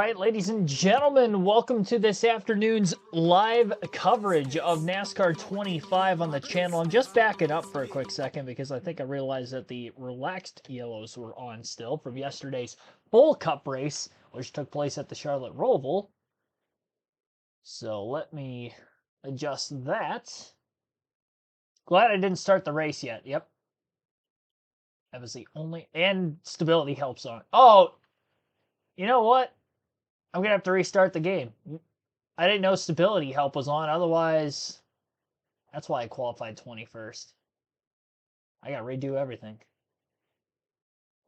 right, ladies and gentlemen, welcome to this afternoon's live coverage of NASCAR 25 on the channel. I'm just backing up for a quick second because I think I realized that the relaxed yellows were on still from yesterday's Bull Cup race, which took place at the Charlotte Roval. So let me adjust that. Glad I didn't start the race yet. Yep. That was the only... And stability helps on. Oh, you know what? I'm going to have to restart the game. I didn't know stability help was on. Otherwise, that's why I qualified 21st. I got to redo everything.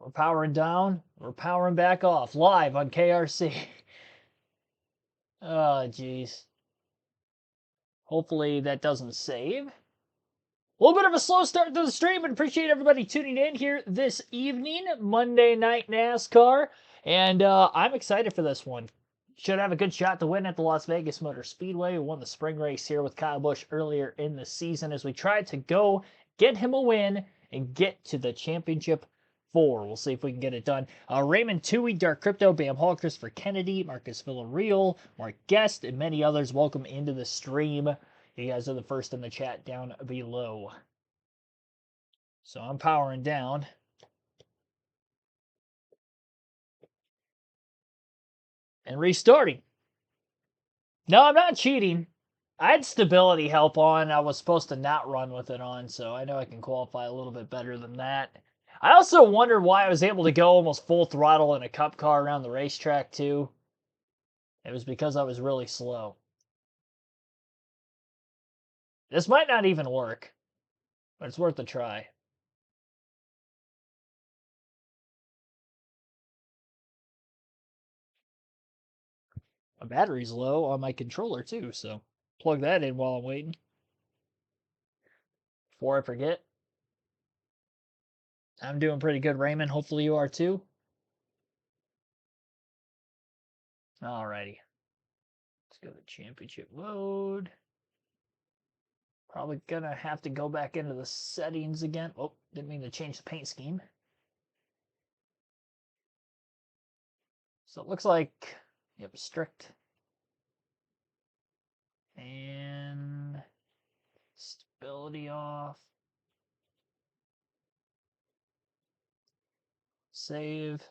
We're powering down. We're powering back off. Live on KRC. Oh, jeez. Hopefully that doesn't save. A little bit of a slow start to the stream, but appreciate everybody tuning in here this evening. Monday Night NASCAR. And I'm excited for this one. Should have a good shot to win at the Las Vegas Motor Speedway. We won the spring race here with Kyle Busch earlier in the season as we tried to go get him a win and get to the championship 4. We'll see if we can get it done. Raymond Toohey, Dark Crypto, Bam Hall, Christopher Kennedy, Marcus Villarreal, Mark Guest, and many others. Welcome into the stream. You guys are the first in the chat down below. So I'm powering down. And restarting. No, I'm not cheating. I had stability help on. I was supposed to not run with it on, so I know I can qualify a little bit better than that. I also wondered why I was able to go almost full throttle in a cup car around the racetrack, too. It was because I was really slow. This might not even work, but it's worth a try. My battery's low on my controller, too, so plug that in while I'm waiting. Before I forget. I'm doing pretty good, Raymond. Hopefully you are, too. Alrighty. Let's go to championship mode. Probably gonna have to go back into the settings again. Oh, didn't mean to change the paint scheme. So it looks like, yep, strict. And stability off. Save.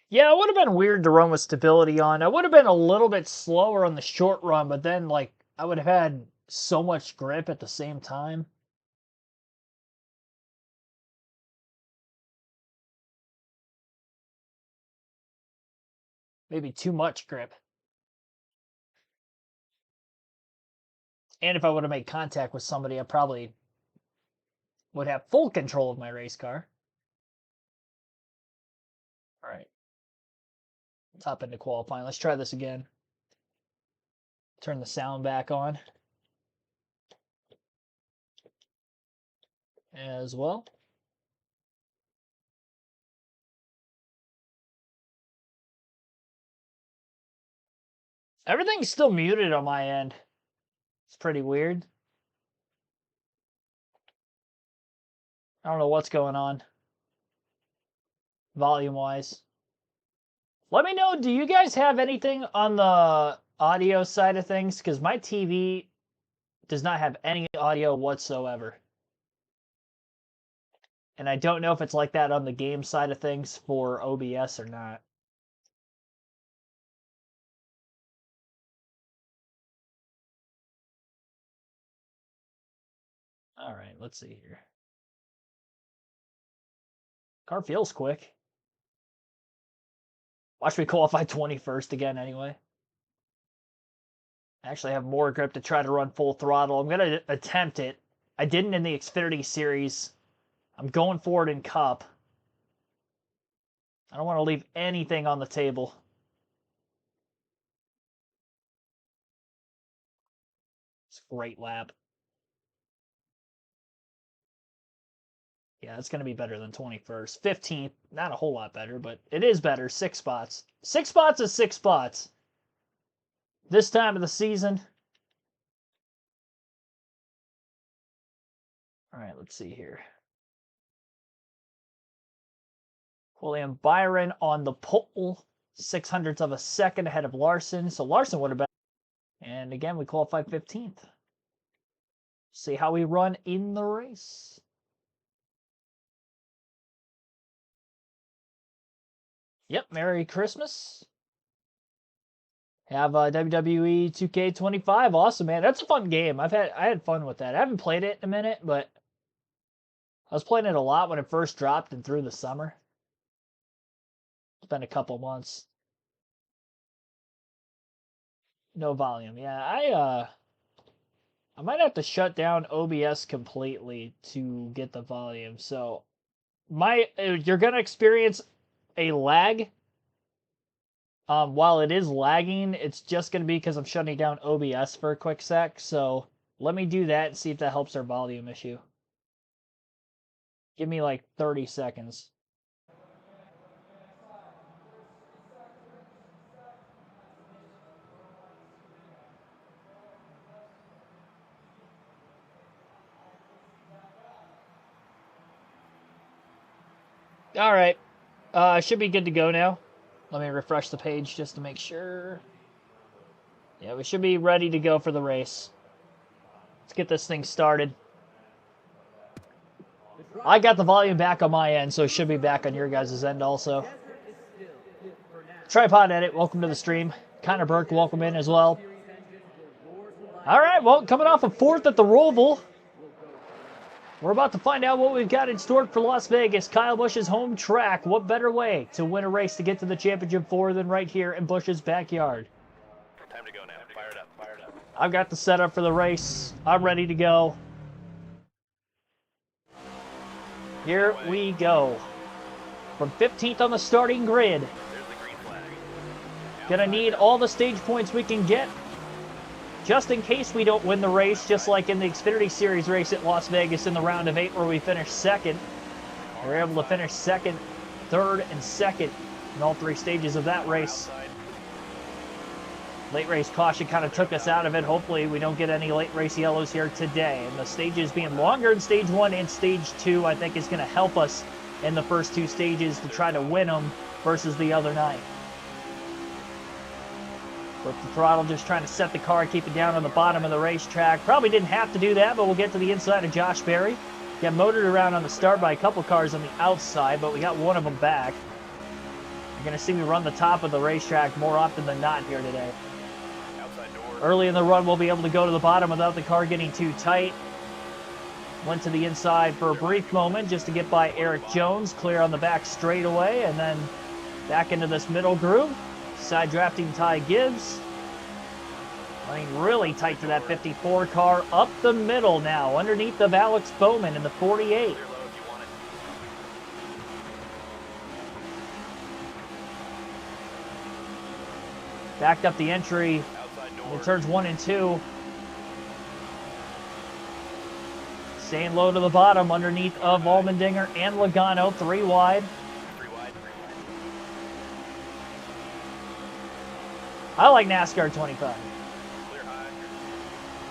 Yeah, it would have been weird to run with stability on. I would have been a little bit slower on the short run, but then, like, I would have had so much grip at the same time. Maybe too much grip. And if I would have made contact with somebody, I probably would have full control of my race car. All right. Let's hop into qualifying. Let's try this again. Turn the sound back on as well. Everything's still muted on my end. It's pretty weird. I don't know what's going on volume-wise. Let me know, do you guys have anything on the audio side of things? Because my TV does not have any audio whatsoever. And I don't know if it's like that on the game side of things for OBS or not. All right, let's see here. Car feels quick. Watch me qualify 21st again anyway. I actually have more grip to try to run full throttle. I'm going to attempt it. I didn't in the Xfinity Series. I'm going for it in Cup. I don't want to leave anything on the table. It's a great lap. Yeah, it's going to be better than 21st. 15th, not a whole lot better, but it is better. 6 spots. 6 spots is 6 spots. This time of the season. All right, let's see here. William Byron on the pole, 600ths of a second ahead of Larson. So Larson would have been. And again, we qualified 15th. See how we run in the race. Yep, Merry Christmas. Have WWE 2K25. Awesome, man. That's a fun game. I had fun with that. I haven't played it in a minute, but I was playing it a lot when it first dropped and through the summer. It's been a couple months. No volume. Yeah, I might have to shut down OBS completely to get the volume. So you're gonna experience a lag. While it is lagging, it's just gonna be because I'm shutting down OBS for a quick sec. So let me do that and see if that helps our volume issue. Give me like 30 seconds. All right. Should be good to go now. Let me refresh the page just to make sure. Yeah, we should be ready to go for the race. Let's get this thing started. I got the volume back on my end, so it should be back on your guys' end also. Tripod Edit, welcome to the stream. Connor Burke, welcome in as well. All right, well, coming off of 4th at the Roval. We're about to find out what we've got in store for Las Vegas, Kyle Busch's home track. What better way to win a race to get to the championship for than right here in Busch's backyard? Time to go now. Fire it up. Fire it up. I've got the setup for the race. I'm ready to go. Here we go. From 15th on the starting grid. There's the green flag. Gonna need all the stage points we can get, just in case we don't win the race, just like in the Xfinity Series race at Las Vegas in the round of 8 where we finished 2nd. We were able to finish 2nd, 3rd, and 2nd in all 3 stages of that race. Late race caution kind of took us out of it. Hopefully we don't get any late race yellows here today. And the stages being longer in Stage 1 and Stage 2 I think is going to help us in the first 2 stages to try to win them versus the other night. With the throttle, just trying to set the car, keep it down on the bottom of the racetrack. Probably didn't have to do that, but we'll get to the inside of Josh Berry. Got motored around on the start by a couple cars on the outside, but we got one of them back. You're going to see me run the top of the racetrack more often than not here today. Early in the run, we'll be able to go to the bottom without the car getting too tight. Went to the inside for a brief moment just to get by Eric Jones, clear on the back straightaway, and then back into this middle groove. Side drafting Ty Gibbs. Running really tight to that 54 car. Up the middle now, underneath of Alex Bowman in the 48. Backed up the entry in turns 1 and 2. Staying low to the bottom underneath of Allmendinger and Logano, 3 wide. I like NASCAR 25.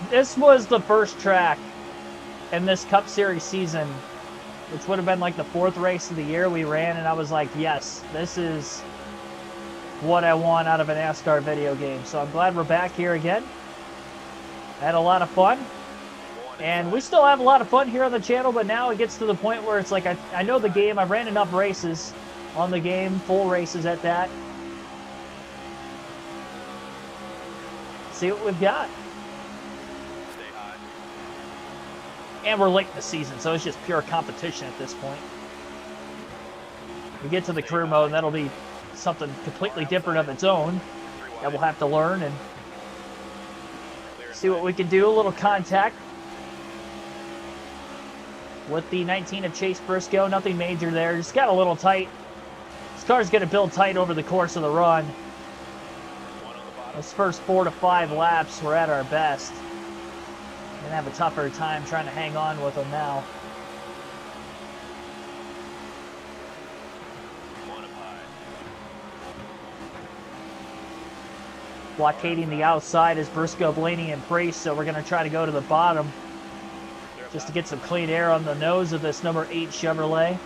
This was the first track in this Cup Series season, which would have been like the 4th race of the year we ran, and I was like, yes, this is what I want out of a NASCAR video game. So I'm glad we're back here again. Had a lot of fun. And we still have a lot of fun here on the channel, but now it gets to the point where it's like I know the game. I ran enough races on the game, full races at that. See what we've got. And we're late in the season, so it's just pure competition at this point. We get to the career mode, and that'll be something completely different of its own that we'll have to learn and see what we can do. A little contact with the 19 of Chase Briscoe. Nothing major there. Just got a little tight. This car's going to build tight over the course of the run. Those first 4 to 5 laps were at our best. Gonna have a tougher time trying to hang on with them now. Blockading the outside is Briscoe, Blaney, and Priest, so we're gonna try to go to the bottom just to get some clean air on the nose of this number 8 Chevrolet.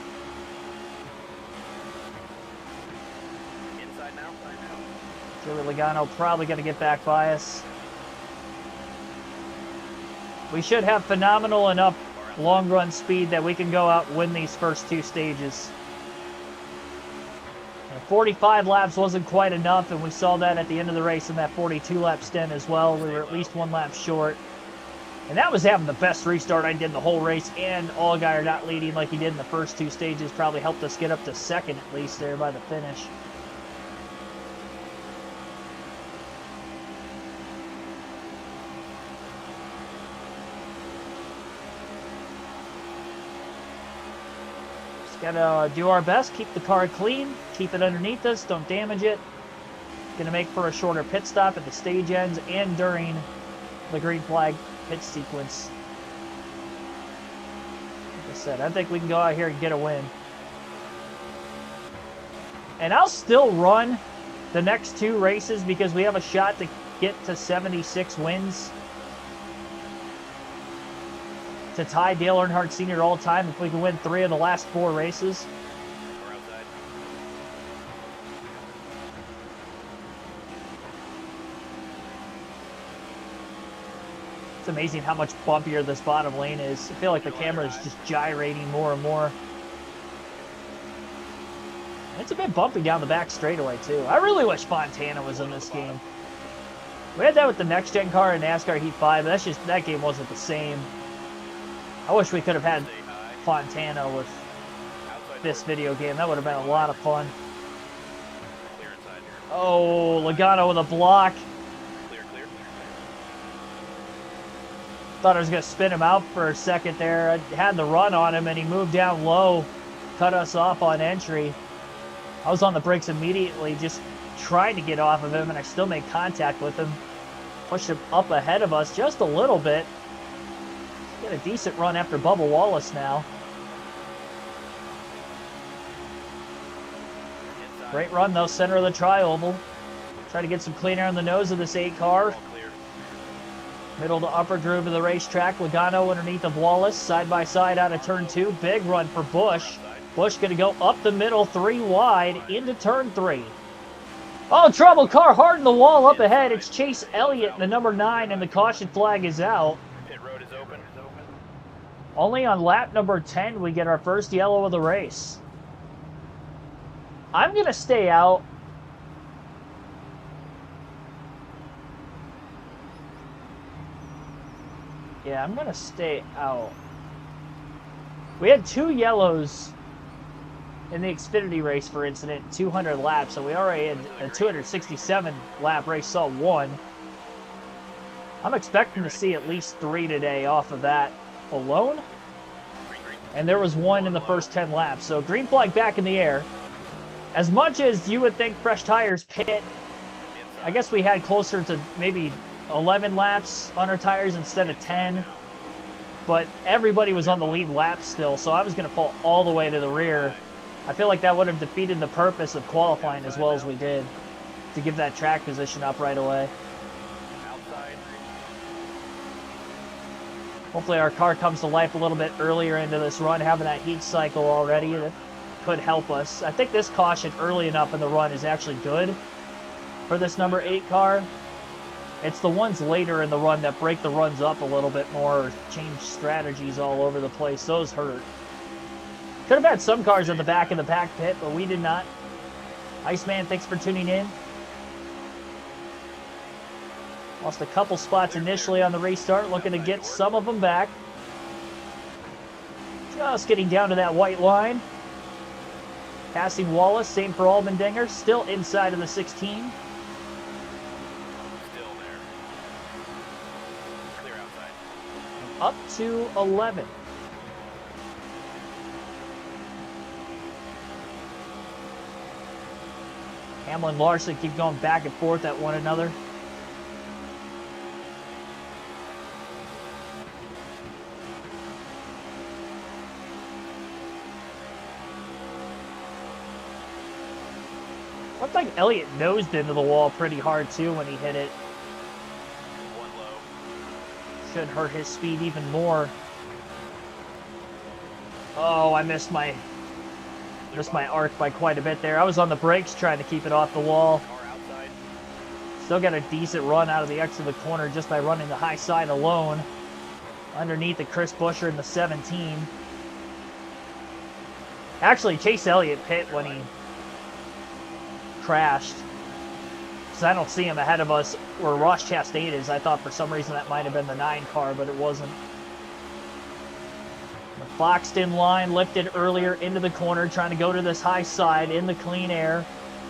Joey Logano probably going to get back by us. We should have phenomenal enough long run speed that we can go out and win these first 2 stages. 45 laps wasn't quite enough, and we saw that at the end of the race in that 42 lap stint as well. We were at least 1 lap short. And that was having the best restart I did the whole race, and Allgaier not leading like he did in the first 2 stages probably helped us get up to second at least there by the finish. Just gotta do our best, keep the car clean, keep it underneath us, don't damage it. Gonna make for a shorter pit stop at the stage ends and during the green flag pit sequence. Like I said, I think we can go out here and get a win. And I'll still run the next 2 races because we have a shot to get to 76 wins. To tie Dale Earnhardt Sr. all time if we can win 3 of the last 4 races. We're outside. It's amazing how much bumpier this bottom lane is. I feel like the camera is just gyrating more and more. It's a bit bumpy down the back straightaway, too. I really wish Fontana was in this game. We had that with the next-gen car in NASCAR Heat 5, but that game wasn't the same. I wish we could have had Fontana with this video game. That would have been a lot of fun. Clear inside here. Oh, Logano with a block. Clear. Thought I was going to spin him out for a second there. I had the run on him, and he moved down low, cut us off on entry. I was on the brakes immediately, just trying to get off of him, and I still made contact with him. Pushed him up ahead of us just a little bit. Get a decent run after Bubba Wallace now. Inside. Great run, though, center of the tri-oval. Try to get some clean air on the nose of this 8 car. All clear. Middle to upper groove of the racetrack. Logano underneath of Wallace, side by side out of turn 2. Big run for Busch. Busch going to go up the middle, 3 wide, into turn 3. Oh, trouble, car hard in the wall up ahead. It's Chase Elliott, the number 9, and the caution flag is out. Pit road is open. Only on lap number 10 we get our first yellow of the race. I'm going to stay out. Yeah, I'm going to stay out. We had 2 yellows in the Xfinity race, for instance, 200 laps, so we already had a 267 lap race, saw 1. I'm expecting to see at least 3 today off of that alone. And there was 1 in the first 10 laps, so green flag back in the air. As much as you would think fresh tires pit, I guess we had closer to maybe 11 laps on our tires instead of 10. But everybody was on the lead lap still, so I was going to fall all the way to the rear. I feel like that would have defeated the purpose of qualifying as well as we did, to give that track position up right away. Outside. Hopefully our car comes to life a little bit earlier into this run, having that heat cycle already. That could help us. I think this caution early enough in the run is actually good for this number 8 car. It's the ones later in the run that break the runs up a little bit more, or change strategies all over the place. Those hurt. Could have had some cars at the back of the pack pit, but we did not. Iceman, thanks for tuning in. Lost a couple spots initially on the restart, looking to get some of them back. Just getting down to that white line. Passing Wallace, same for Allmendinger, still inside of the 16. Still there. Clear outside. Up to 11. Hamlin, Larson keep going back and forth at one another. Looked like Elliott nosed into the wall pretty hard too when he hit it. 1 low. Should hurt his speed even more. Oh, I missed my arc by quite a bit there. I was on the brakes trying to keep it off the wall. Car outside. Still got a decent run out of the exit of the corner just by running the high side alone. Underneath the Chris Buescher in the 17. Actually, Chase Elliott pit when he crashed. Because I don't see him ahead of us where Ross Chastain is. I thought for some reason that might have been the 9 car, but it wasn't. The boxed in line, lifted earlier into the corner, trying to go to this high side in the clean air.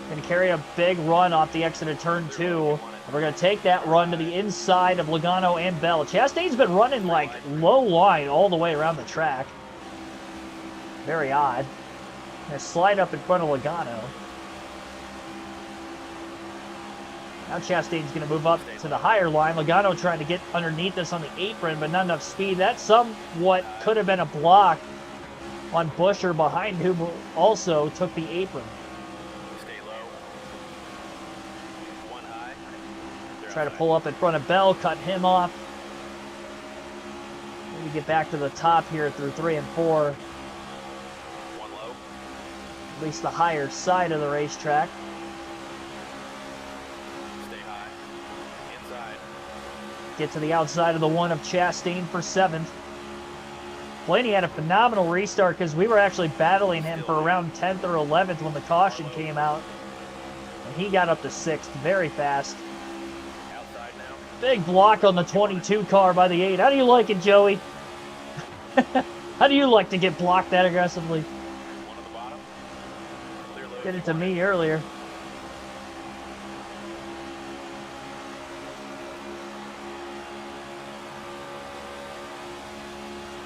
Going to carry a big run off the exit of turn 2. And we're going to take that run to the inside of Logano and Bell. Chastain's been running like low line all the way around the track. Very odd. Going to slide up in front of Logano. Now Chastain's going to move up to the higher line. Logano trying to get underneath this on the apron, but not enough speed. That somewhat could have been a block on Buescher behind, who also took the apron. Try to pull up in front of Bell, cut him off. Maybe get back to the top here through 3 and 4. At least the higher side of the racetrack. Stay high. Inside. Get to the outside of the 1 of Chastain for 7th. Blaney had a phenomenal restart because we were actually battling him for around 10th or 11th when the caution came out. And he got up to 6th very fast. Big block on the 22 car by the 8. How do you like it, Joey? How do you like to get blocked that aggressively? One at the bottom. Did it to me earlier.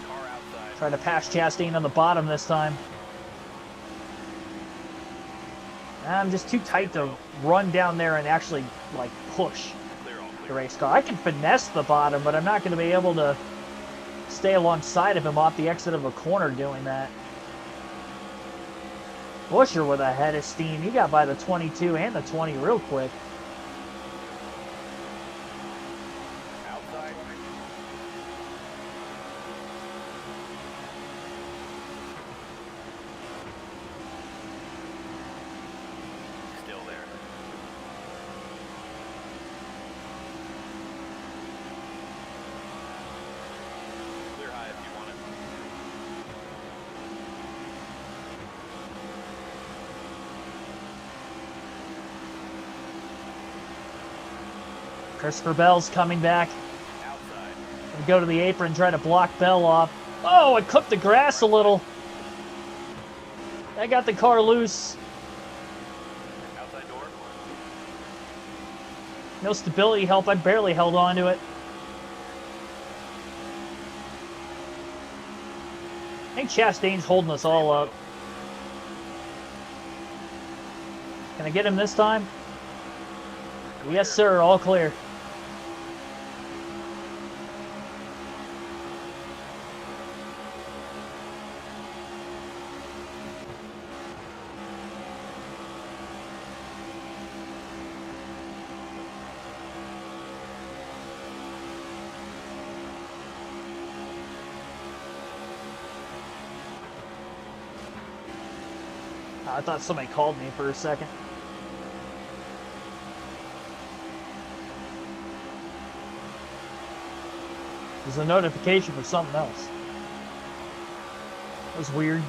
Car outside. Trying to pass Chastain on the bottom this time. I'm just too tight to run down there and actually, like, push the race car. I can finesse the bottom, but I'm not going to be able to stay alongside of him off the exit of a corner doing that. Buescher with a head of steam. He got by the 22 and the 20 real quick. Outside. Still there. Clear high if you want it. Christopher Bell's coming back. Outside. Gonna go to the apron, try to block Bell off. Oh, it cooked the grass a little. That got the car loose. Outside door. No stability help. I barely held on to it. I think Chastain's holding us all up. Can I get him this time? Yes, sir. All clear. I thought somebody called me for a second. There's a notification for something else. That was weird.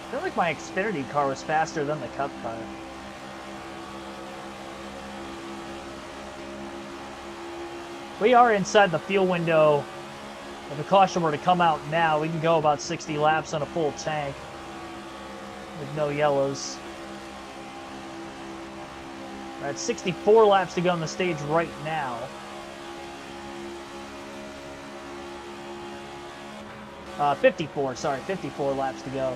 I feel like my Xfinity car was faster than the Cup car. We are inside the fuel window. If the caution were to come out now, we can go about 60 laps on a full tank with no yellows. We're at 64 laps to go on the stage right now. Uh, 54 laps to go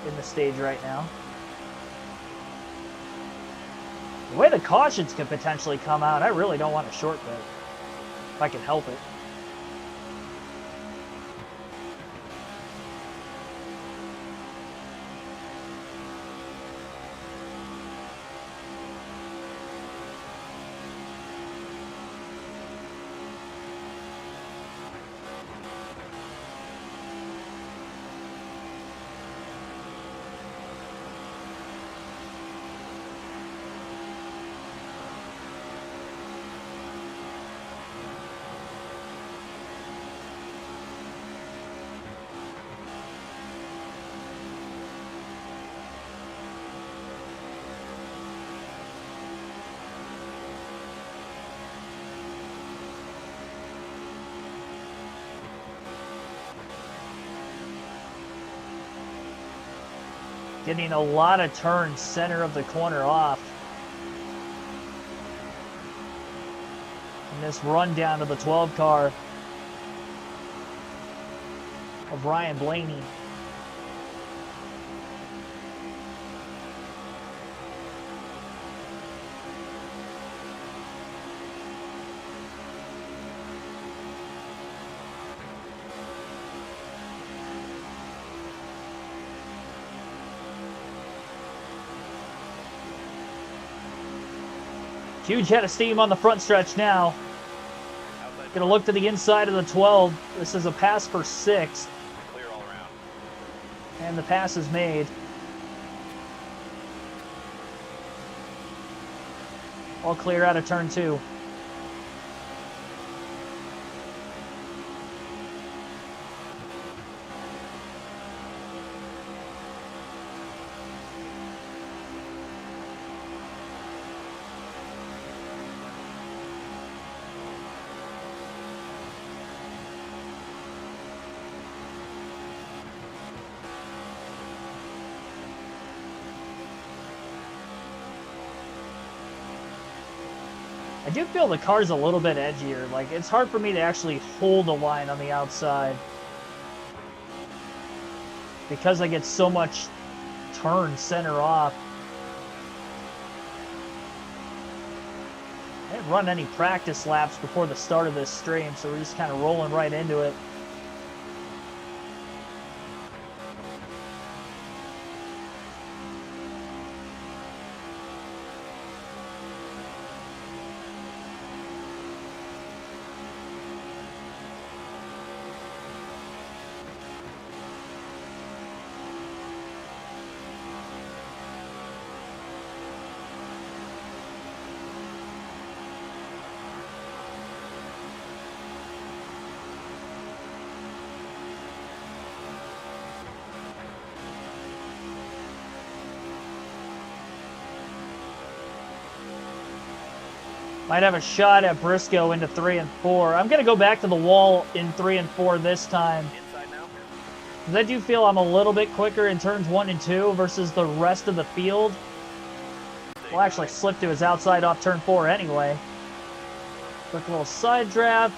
in the stage right now. The way the cautions could potentially come out, I really don't want a short bit, if I can help it. Getting a lot of turns center of the corner off. And this run down to the 12 car of Ryan Blaney. Huge head of steam on the front stretch now. Gonna look to the inside of the 12. This is a pass for 6. Clear all around. And the pass is made. All clear out of turn 2. I do feel the car's a little bit edgier. Like, it's hard for me to actually hold a line on the outside because I get so much turn center off. I didn't run any practice laps before the start of this stream, so we're just kind of rolling right into it. Might have a shot at Briscoe into 3 and 4. I'm going to go back to the wall in 3 and 4 this time. Inside now. Because I do feel I'm a little bit quicker in turns 1 and 2 versus the rest of the field. We'll actually slip to his outside off turn 4 anyway. Quick little side draft.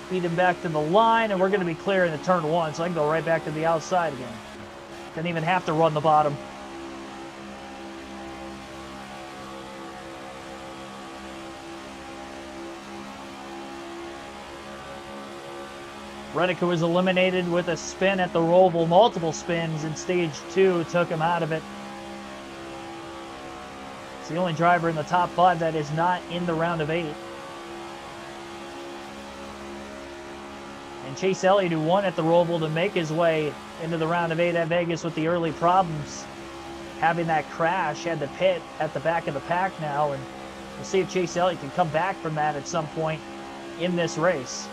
Feed him back to the line, and we're going to be clear into turn 1, so I can go right back to the outside again. Didn't even have to run the bottom. Reddick, who was eliminated with a spin at the Roval, multiple spins in stage 2, took him out of it. It's the only driver in the top 5 that is not in the round of 8. And Chase Elliott, who won at the Roval to make his way into the round of 8 at Vegas with the early problems, having that crash, had to pit at the back of the pack now, and we'll see if Chase Elliott can come back from that at some point in this race.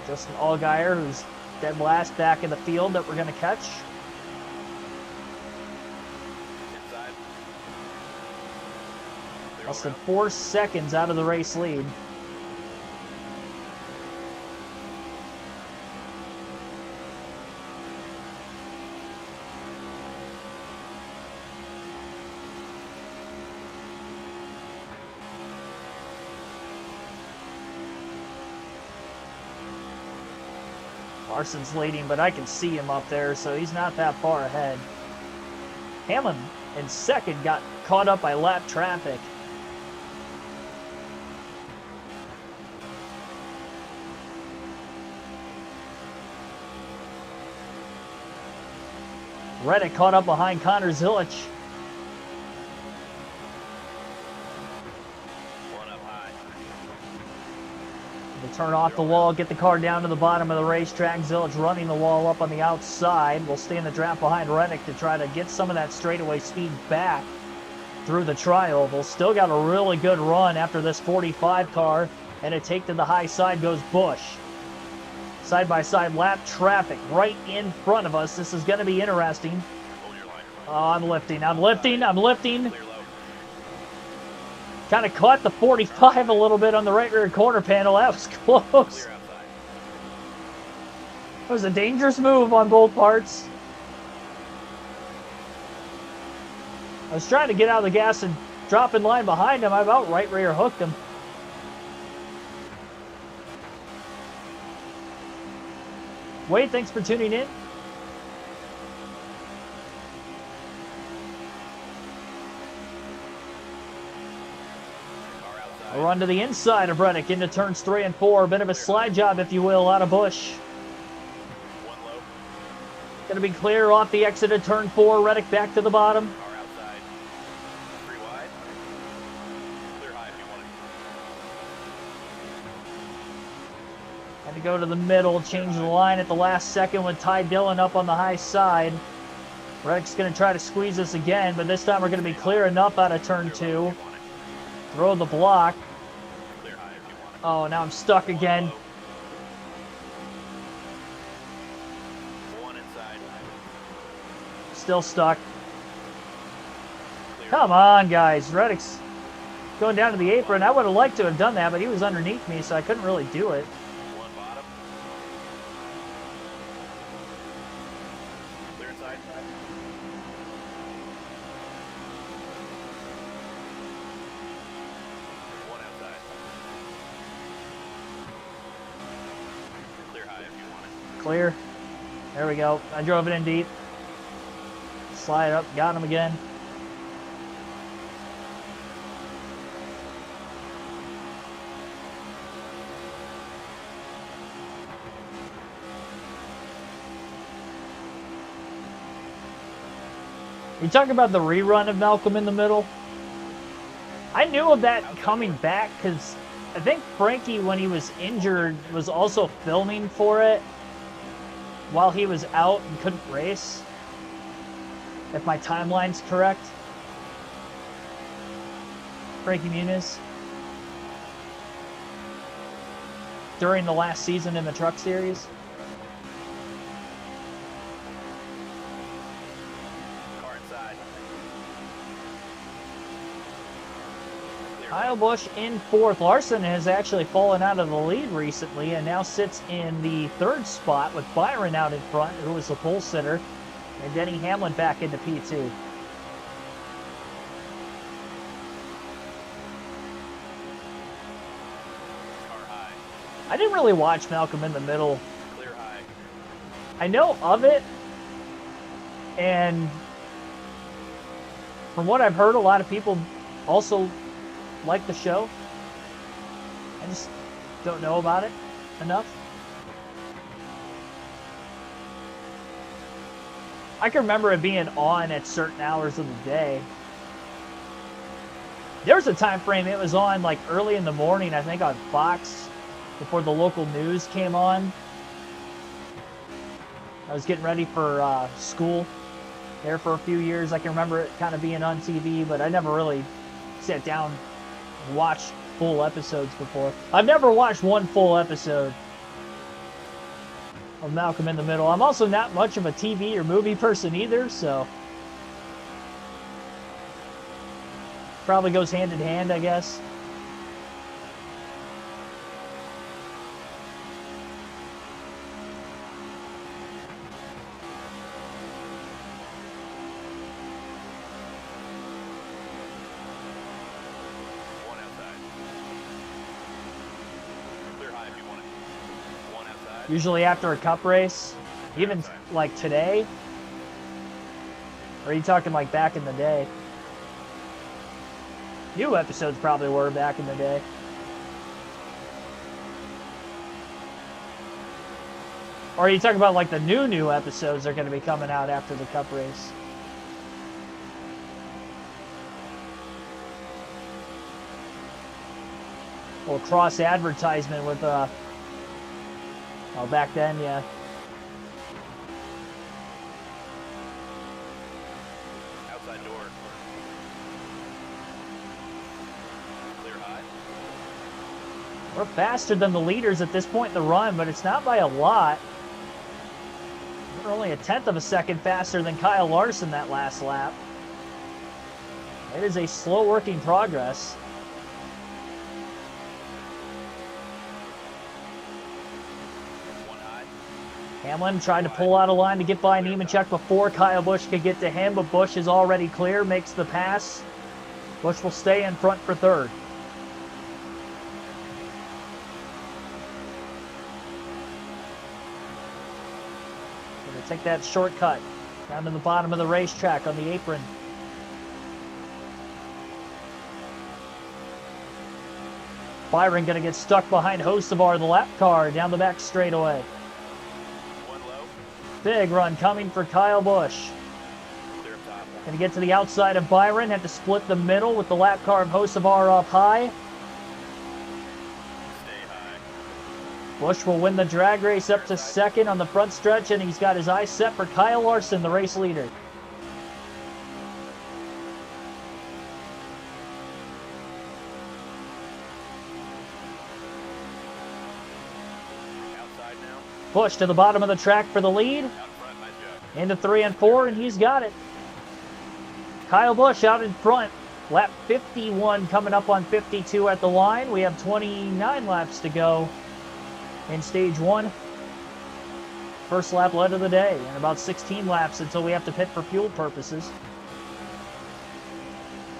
Justin Allgaier, who's dead last back in the field that we're going to catch. Inside. Clear Less all than around. 4 seconds out of the race lead. Larson's leading, but I can see him up there, so he's not that far ahead. Hamlin in second got caught up by lap traffic. Reddick caught up behind Connor Zilich. One up high. To turn off the wall, get the car down to the bottom of the racetrack. Zilich running the wall up on the outside. We'll stay in the draft behind Reddick to try to get some of that straightaway speed back through the trial. They'll still got a really good run after this 45 car, and a take to the high side goes Busch. Side-by-side lap traffic right in front of us. This is going to be interesting. Hold your line. Oh, I'm lifting. Clear low. Coming Kind of caught the 45 a little bit on the right rear quarter panel. That was close. Clear outside. That was a dangerous move on both parts. I was trying to get out of the gas and drop in line behind him. I about right rear hooked him. Wade, thanks for tuning in. Car outside. A run to the inside of Reddick into turns 3 and 4. A bit of a slide job, if you will, out of Busch. One low. Going to be clear off the exit of turn 4. Reddick back to the bottom. Car outside. 3 wide. Clear high if you want it. Had to go to the middle, change the line at the last second with Ty Dillon up on the high side. Reddick's going to try to squeeze us again, but this time we're going to be clear enough out of turn 2. Throw the block. Clear high if you want it. Oh, now I'm stuck again. One inside. Still stuck. Clear. Come on, guys. Reddick's going down to the apron. I would have liked to have done that, but he was underneath me, so I couldn't really do it. One bottom. Clear inside. One outside. Clear high if you want it. Clear. There we go. I drove it in deep. Slide up. Got him again. You talk about the rerun of Malcolm in the Middle. I knew of that coming back because I think Frankie, when he was injured, was also filming for it while he was out and couldn't race. If my timeline's correct. Frankie Muniz. During the last season in the Truck Series. Car inside. Clear. Kyle Busch in 4th. Larson has actually fallen out of the lead recently and now sits in the 3rd spot with Byron out in front, who was the pole sitter, and Denny Hamlin back into P2. Car high. I didn't really watch Malcolm in the Middle. Clear high. I know of it, and from what I've heard, a lot of people also like the show. I just don't know about it enough. I can remember it being on at certain hours of the day. There was a time frame it was on like early in the morning, I think on Fox, before the local news came on. I was getting ready for school there for a few years. I can remember it kind of being on TV, but I never really sat down and watched full episodes before. I've never watched one full episode of Malcolm in the Middle. I'm also not much of a TV or movie person either, so probably goes hand in hand, I guess. One outside. Clear high if you want it. One outside. Usually after a cup race, even like today, or are you talking like back in the day? New episodes probably were back in the day. Or are you talking about like the new episodes that are going to be coming out after the cup race? Or cross advertisement with oh, back then, yeah. Outside door. Clear high. We're faster than the leaders at this point in the run, but it's not by a lot. We're only a 1/10 of a second faster than Kyle Larson that last lap. It is a slow working progress. Hamlin tried to pull out a line to get by Nemechek before Kyle Busch could get to him, but Busch is already clear, makes the pass. Busch will stay in front for third. Going to take that shortcut down to the bottom of the racetrack on the apron. Byron going to get stuck behind Hocevar, the lap car, down the back straightaway. Big run coming for Kyle Busch. Going to get to the outside of Byron, had to split the middle with the lap car of Hocevar up high. Busch will win the drag race up to second on the front stretch, and he's got his eyes set for Kyle Larson, the race leader. Busch to the bottom of the track for the lead. Into 3 and 4, and he's got it. Kyle Busch out in front. Lap 51 coming up on 52 at the line. We have 29 laps to go in stage 1. First lap led of the day, and about 16 laps until we have to pit for fuel purposes.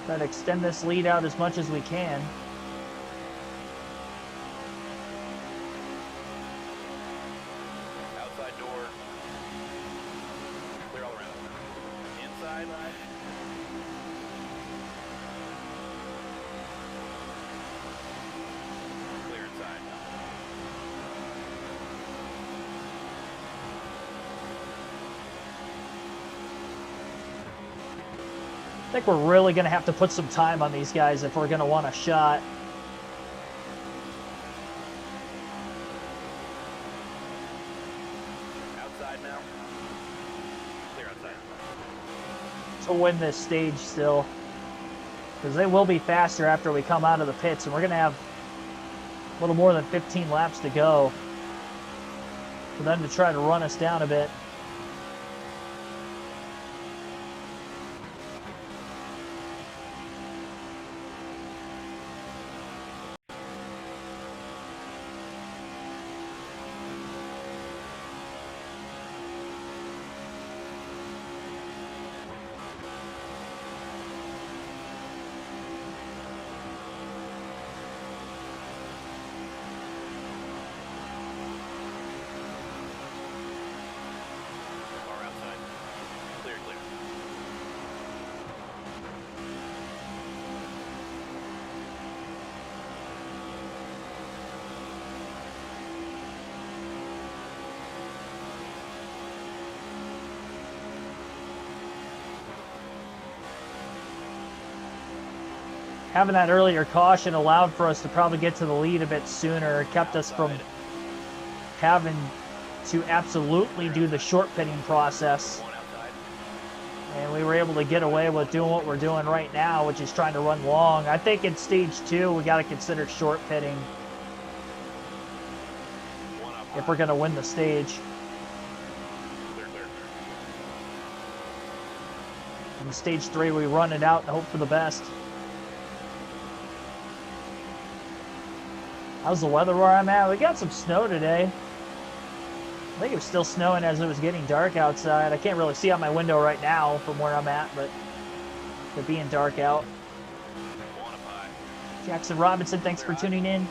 Try to extend this lead out as much as we can. I think we're really going to have to put some time on these guys if we're going to want a shot. Outside now. Clear outside. To win this stage still. Because they will be faster after we come out of the pits, and we're going to have a little more than 15 laps to go for them to try to run us down a bit. Having that earlier caution allowed for us to probably get to the lead a bit sooner. It kept us from having to absolutely do the short pitting process. And we were able to get away with doing what we're doing right now, which is trying to run long. I think in stage 2, we got to consider short pitting if we're going to win the stage. In stage 3, we run it out and hope for the best. How's the weather where I'm at? We got some snow today. I think it was still snowing as it was getting dark outside. I can't really see out my window right now from where I'm at, but it being dark out. Jackson Robinson, thanks for tuning in.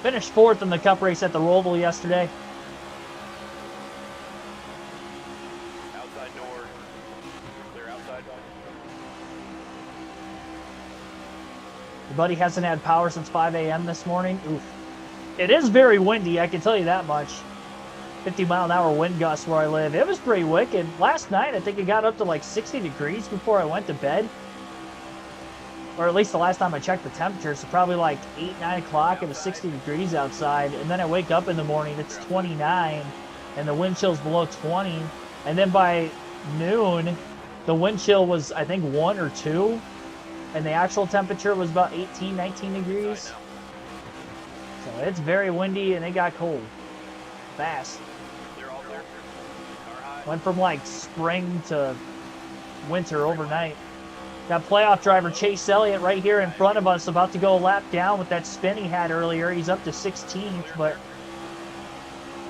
Finished 4th in the Cup race at the Roval yesterday. Outside door. Clear outside. buddy hasn't had power since 5 a.m. this morning. Oof. It is very windy, I can tell you that much. 50-mile-an-hour wind gusts where I live. It was pretty wicked. Last night, I think it got up to like 60 degrees before I went to bed. Or at least the last time I checked the temperature. So probably like 8, 9 o'clock, it was 60 degrees outside. And then I wake up in the morning, it's 29, and the wind chill's below 20. And then by noon, the wind chill was, I think, 1 or 2. And the actual temperature was about 18, 19 degrees. So it's very windy, and it got cold. Fast. Went from like spring to winter overnight. Got playoff driver Chase Elliott right here in front of us, about to go a lap down with that spin he had earlier. He's up to 16th, but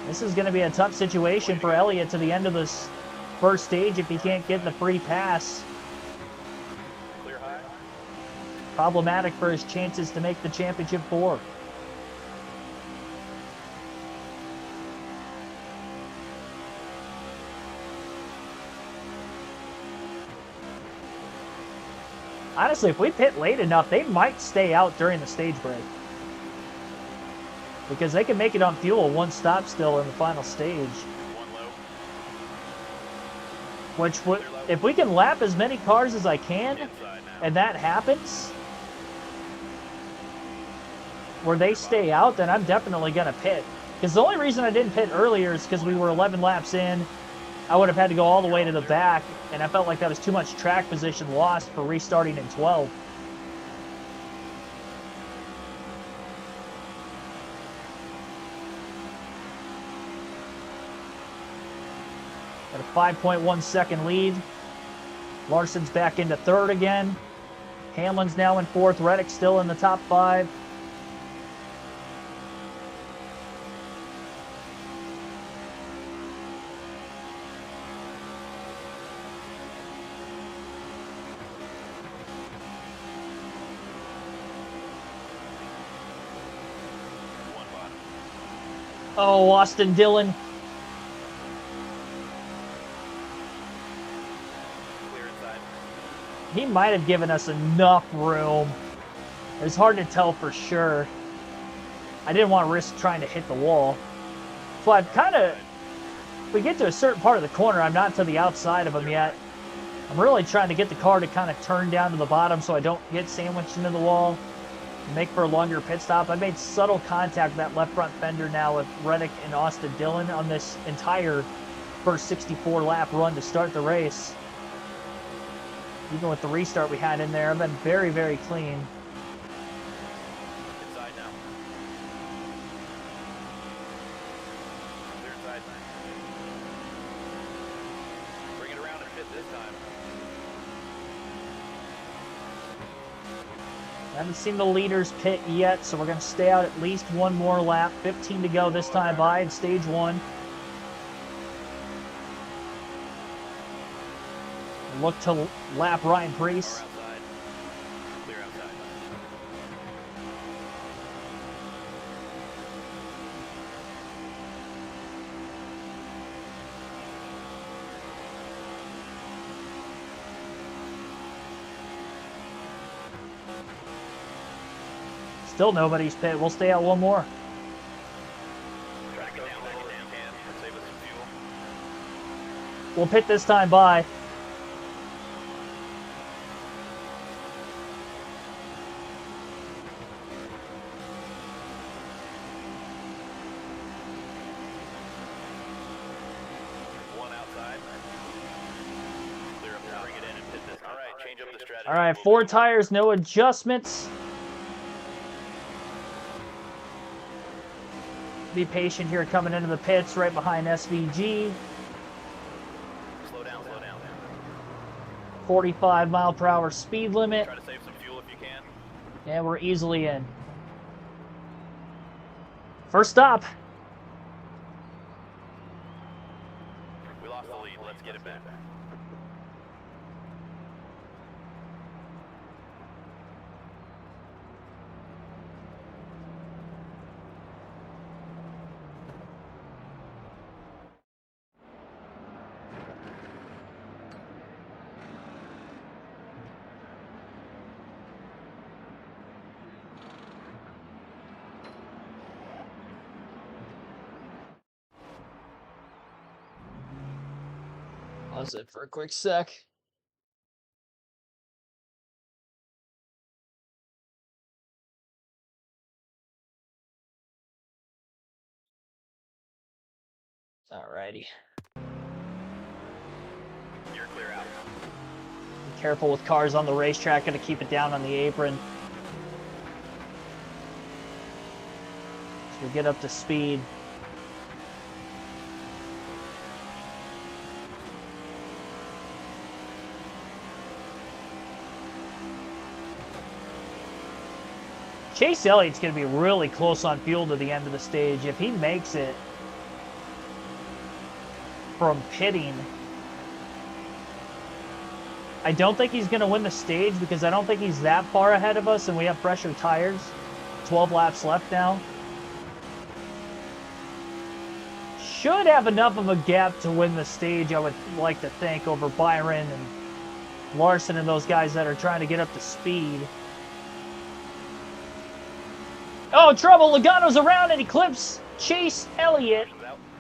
this is going to be a tough situation for Elliott to the end of this first stage if he can't get the free pass. Problematic for his chances to make the championship 4. Honestly, if we pit late enough, they might stay out during the stage break. Because they can make it on fuel 1 stop still in the final stage. Which, if we can lap as many cars as I can, and that happens, where they stay out, then I'm definitely going to pit. Because the only reason I didn't pit earlier is because we were 11 laps in. I would have had to go all the way to the back, and I felt like that was too much track position lost for restarting in 12. Got a 5.1 second lead. Larson's back into 3rd again. Hamlin's now in 4th. Reddick still in the top 5. Oh, Austin Dillon. He might have given us enough room. It's hard to tell for sure. I didn't want to risk trying to hit the wall. So I've kind of... If we get to a certain part of the corner, I'm not to the outside of him yet. I'm really trying to get the car to kind of turn down to the bottom so I don't get sandwiched into the wall. Make for a longer pit stop. I made subtle contact with that left front fender now with Reddick and Austin Dillon on this entire first 64 lap run to start the race. Even with the restart we had in there, I've been very, very clean. Inside now. Clear inside. Bring it around and fit this time. I haven't seen the leaders pit yet, so we're going to stay out at least 1 more lap. 15 to go this time by in stage 1. Look to lap Ryan Preece. Clear outside. Still nobody's pit. We'll stay out 1 more. Try to get down if you can. Save us some fuel. We'll pit this time by. One outside. Clear up there. Bring it in and pit this. All right, change up the strategy. All right, 4 tires, no adjustments. Be patient here coming into the pits right behind SVG. Slow down, slow down. 45-mile-per-hour speed limit. Try to save some fuel if you can. And we're easily in. First stop. We lost the lead. Let's get it back. Pause it for a quick sec. Alrighty. You're clear out. Be careful with cars on the racetrack. Got to keep it down on the apron. So we get up to speed. Chase Elliott's going to be really close on fuel to the end of the stage. If he makes it from pitting, I don't think he's going to win the stage because I don't think he's that far ahead of us and we have fresher tires. 12 laps left now. Should have enough of a gap to win the stage, I would like to think, over Byron and Larson and those guys that are trying to get up to speed. Oh, trouble. Logano's around and he clips Chase Elliott.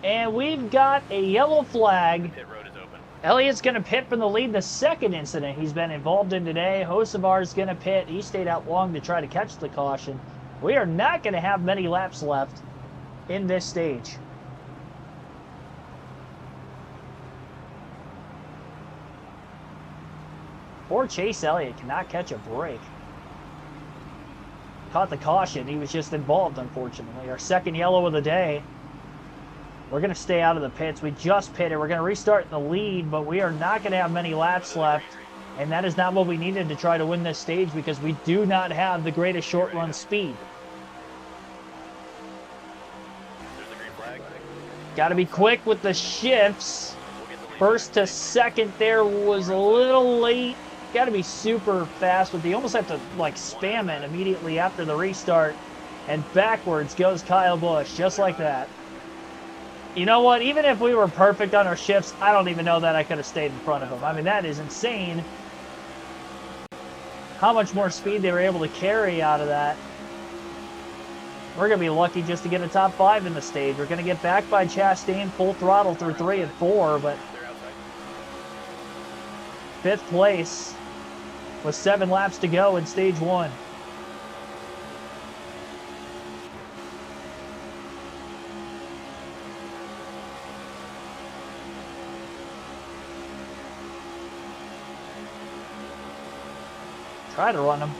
And we've got a yellow flag. Pit road is open. Elliott's going to pit from the lead. The second incident he's been involved in today. Hocevar's going to pit. He stayed out long to try to catch the caution. We are not going to have many laps left in this stage. Poor Chase Elliott cannot catch a break. Caught the caution. He was just involved, unfortunately. Our second yellow of the day. We're going to stay out of the pits. We just pitted. We're going to restart in the lead, but we are not going to have many laps left. And that is not what we needed to try to win this stage because we do not have the greatest short run speed. There's the green flag. Got to be quick with the shifts. First to second there was a little late. Got to be super fast with the, almost have to like spam it immediately after the restart. And backwards goes Kyle Busch, just like that. You know what? Even if we were perfect on our shifts, I don't even know that I could have stayed in front of him. I mean, that is insane how much more speed they were able to carry out of that. We're going to be lucky just to get a top 5 in the stage. We're going to get back by Chastain full throttle through 3 and 4, but 5th place with 7 laps to go in stage 1. Try to run him.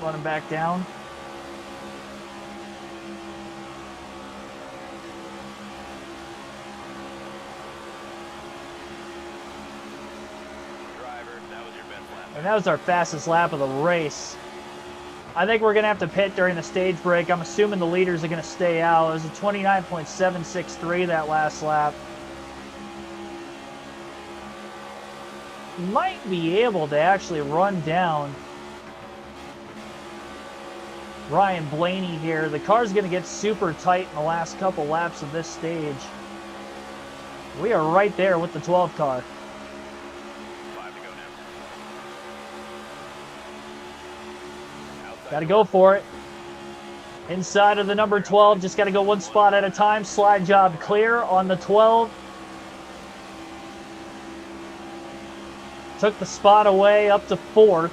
Run him back down. And that was our fastest lap of the race. I think we're going to have to pit during the stage break. I'm assuming the leaders are going to stay out. It was a 29.763 that last lap. Might be able to actually run down Ryan Blaney here. The car's going to get super tight in the last couple laps of this stage. We are right there with the 12 car. Got to go for it. Inside of the number 12. Just got to go one spot at a time. Slide job clear on the 12. Took the spot away up to 4th.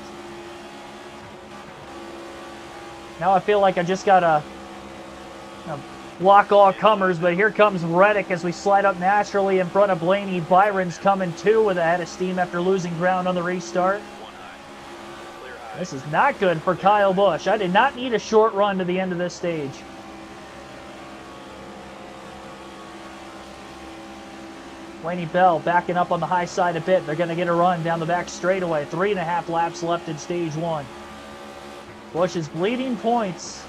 Now I feel like I just got to block all comers, but here comes Reddick as we slide up naturally in front of Blaney. Byron's coming too with a head of steam after losing ground on the restart. This is not good for Kyle Busch. I did not need a short run to the end of this stage. Blaney Bell backing up on the high side a bit. They're going to get a run down the back straightaway. 3.5 laps left in stage 1. Busch is bleeding points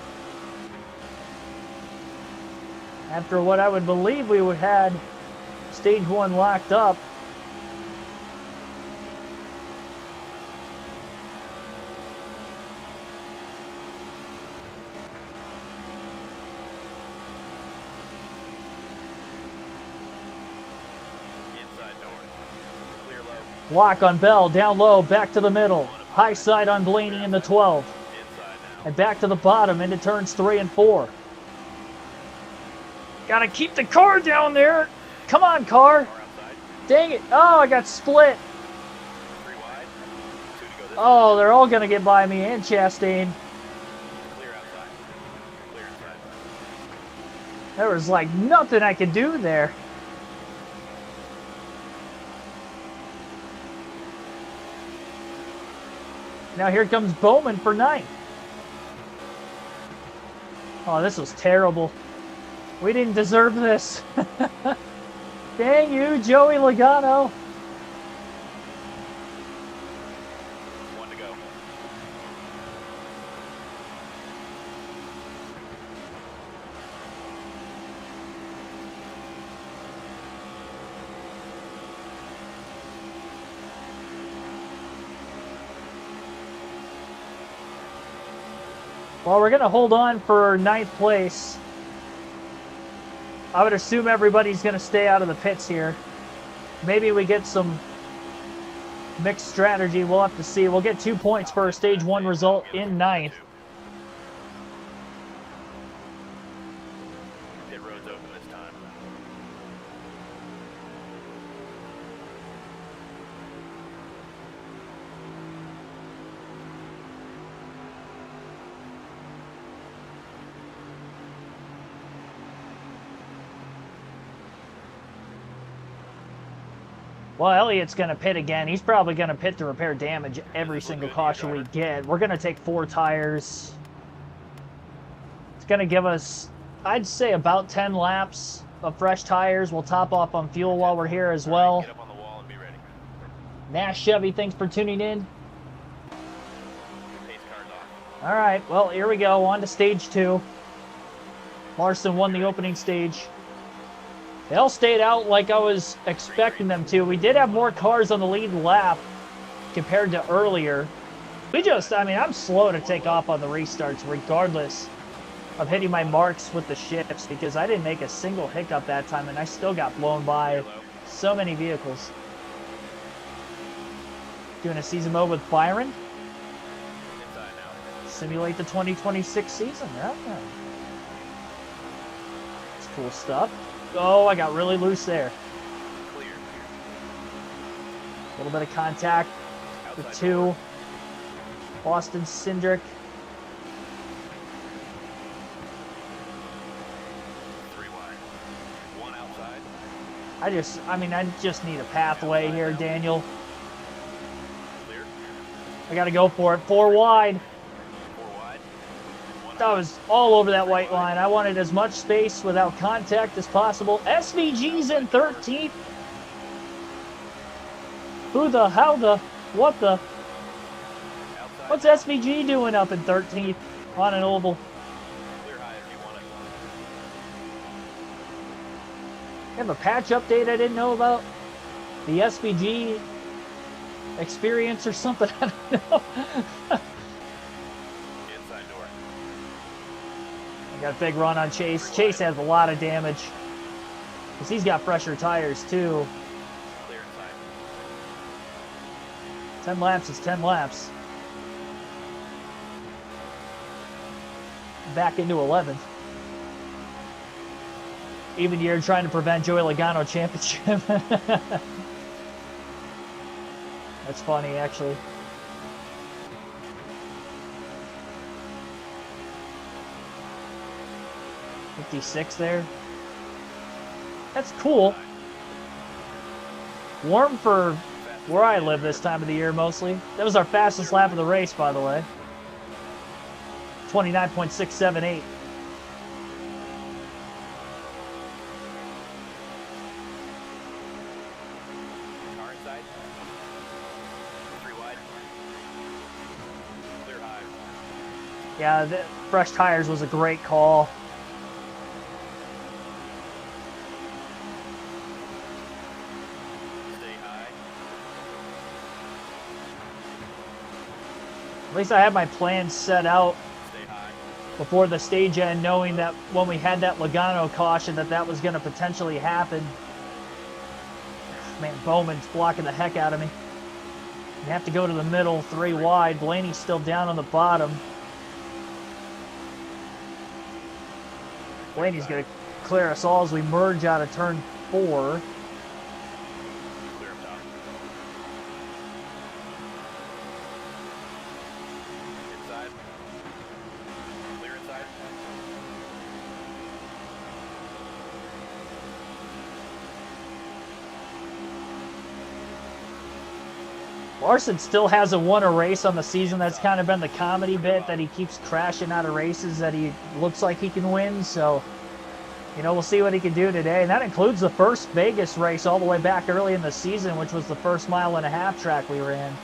after what I would believe we would had stage 1 locked up. Block on Bell, down low, back to the middle. High side on Blaney in the 12. And back to the bottom into turns 3 and 4. Gotta keep the car down there. Come on, car. Dang it. Oh, I got split. 3 wide. 2 to go this Oh, they're all going to get by me and Chastain. way. Clear outside. Clear inside. There was like nothing I could do there. Now here comes Bowman for 9th. Oh, this was terrible. We didn't deserve this. Dang you, Joey Logano. 1 to go. Well, we're going to hold on for 9th place. I would assume everybody's going to stay out of the pits here. Maybe we get some mixed strategy. We'll have to see. We'll get 2 points for a Stage 1 result in 9th. Pit road's open this time. Well, Elliott's going to pit again. He's probably going to pit to repair damage every single caution we get. We're going to take 4 tires. It's going to give us, I'd say, about 10 laps of fresh tires. We'll top off on fuel while we're here as well. Get up on the wall and be ready. Nash Chevy, thanks for tuning in. Pace car's off. All right, well, here we go. On to Stage 2. Larson won the opening stage. They all stayed out like I was expecting them to. We did have more cars on the lead lap compared to earlier. I'm slow to take off on the restarts regardless of hitting my marks with the shifts because I didn't make a single hiccup that time and I still got blown by so many vehicles. Doing a season mode with Byron. Inside now. Simulate the 2026 season. Yeah. It's cool stuff. Oh, I got really loose there. Clear. A little bit of contact with Outside 2. door. Boston Cindric. 3 wide. 1 outside. I just need a pathway here, Daniel. Clear. I got to go for it. 4 wide. 4 wide. 1 I was all over that white line. I wanted as much space without contact as possible. SVG's in 13th. Who the, how the, what the? outside. What's SVG doing up in 13th on an oval? Clear high if you want it. Have a patch update I didn't know about? The SVG experience or something? I don't know. Inside door. Got a big run on Chase. Chase has a lot of damage. Because he's got fresher tires too. Clear inside. 10 laps is 10 laps. Back into 11th. Even year trying to prevent Joey Logano championship. That's funny, actually. .56 there. That's cool. Warm for where I live this time of the year, mostly. That was our fastest lap of the race, by the way. 29.678. Car inside. 3 wide. Clear high. Yeah, the fresh tires was a great call. Stay high. At least I had my plans set out Stay high. before the stage end, knowing that when we had that Logano caution that was going to potentially happen. Man, Bowman's blocking the heck out of me. You have to go to the middle, 3 wide. Blaney's still down on the bottom. Blaney's going to clear us all as we merge out of turn 4. Larson still hasn't won a race on the season. That's kind of been the comedy bit, that he keeps crashing out of races that he looks like he can win. So, you know, we'll see what he can do today. And that includes the first Vegas race all the way back early in the season, which was the first 1.5-mile track we ran.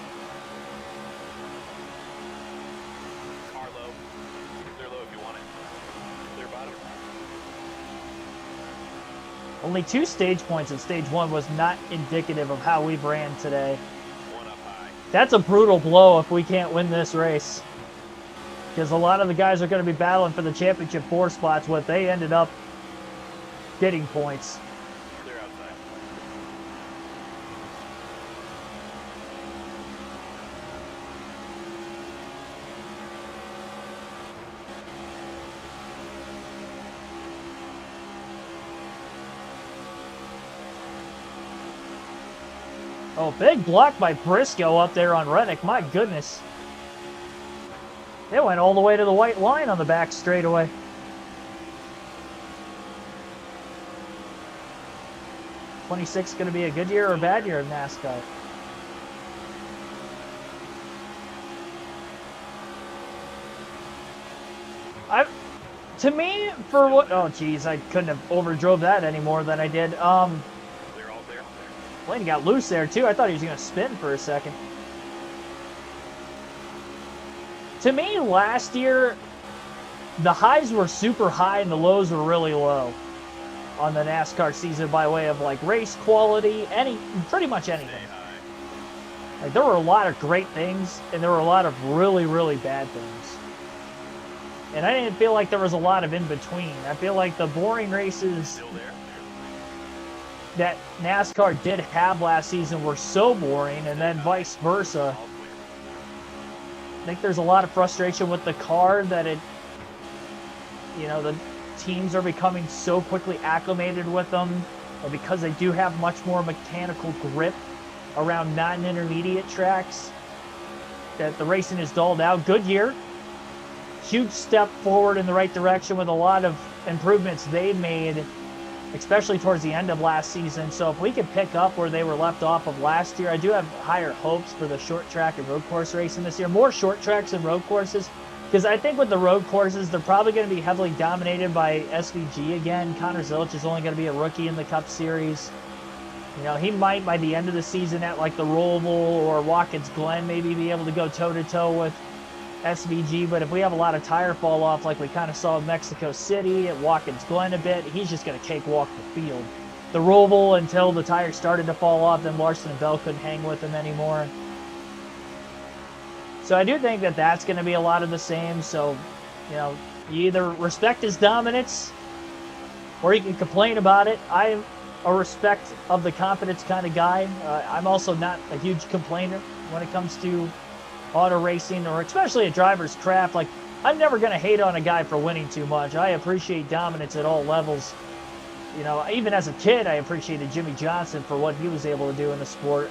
Car low. Clear low if you want it. Clear bottom. Only 2 stage points in stage 1 was not indicative of how we've ran today. One up high. That's a brutal blow if we can't win this race. Because a lot of the guys are going to be battling for the championship 4 spots, what they ended up getting points. Clear outside. Oh, big block by Briscoe up there on Reddick. My goodness. It went all the way to the white line on the back straightaway. '26 going to be a good year or a bad year of NASCAR? To me, for what? Oh, geez, I couldn't have overdrove that any more than I did. Clear, all clear. Blaney got loose there too. I thought he was going to spin for a second. To me, last year, the highs were super high and the lows were really low on the NASCAR season by way of like race quality, pretty much anything. Like, there were a lot of great things and there were a lot of really, really bad things. And I didn't feel like there was a lot of in between. I feel like the boring races Still there. that NASCAR did have last season were so boring, and then vice versa. All clear. I think there's a lot of frustration with the car that the teams are becoming so quickly acclimated with them, and because they do have much more mechanical grip around non-intermediate tracks, that the racing is dulled out. Goodyear, huge step forward in the right direction with a lot of improvements they made, especially towards the end of last season. So if we could pick up where they were left off of last year, I do have higher hopes for the short track and road course racing this year. More short tracks and road courses, because I think with the road courses, they're probably going to be heavily dominated by SVG again. Connor Zilic is only going to be a rookie in the Cup Series. You know, he might, by the end of the season at like the Roval or Watkins Glen, maybe be able to go toe-to-toe with SVG. But if we have a lot of tire fall off like we kind of saw in Mexico City, at Watkins Glen a bit, he's just going to cakewalk the field. The Roval, until the tires started to fall off, then Larson and Bell couldn't hang with him anymore. So I do think that that's going to be a lot of the same. So, you know, you either respect his dominance or you can complain about it. I'm a respect of the confidence kind of guy. I'm also not a huge complainer when it comes to auto racing, or especially a driver's craft. Like, I'm never going to hate on a guy for winning too much. I appreciate dominance at all levels. You know, even as a kid, I appreciated Jimmy Johnson for what he was able to do in the sport.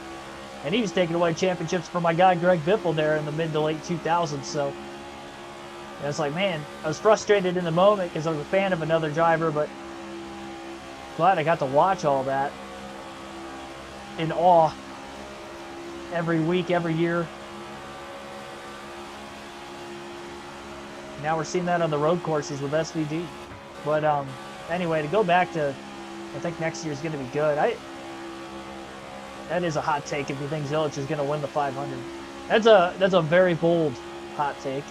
And he was taking away championships for my guy Greg Biffle there in the mid to late 2000s. So it's like, man, I was frustrated in the moment because I was a fan of another driver, but glad I got to watch all that in awe every week, every year. Now we're seeing that on the road courses with SVG. But anyway, to go back to, I think next year is going to be good. That is a hot take if you think Zilic is going to win the 500. That's a very bold hot take.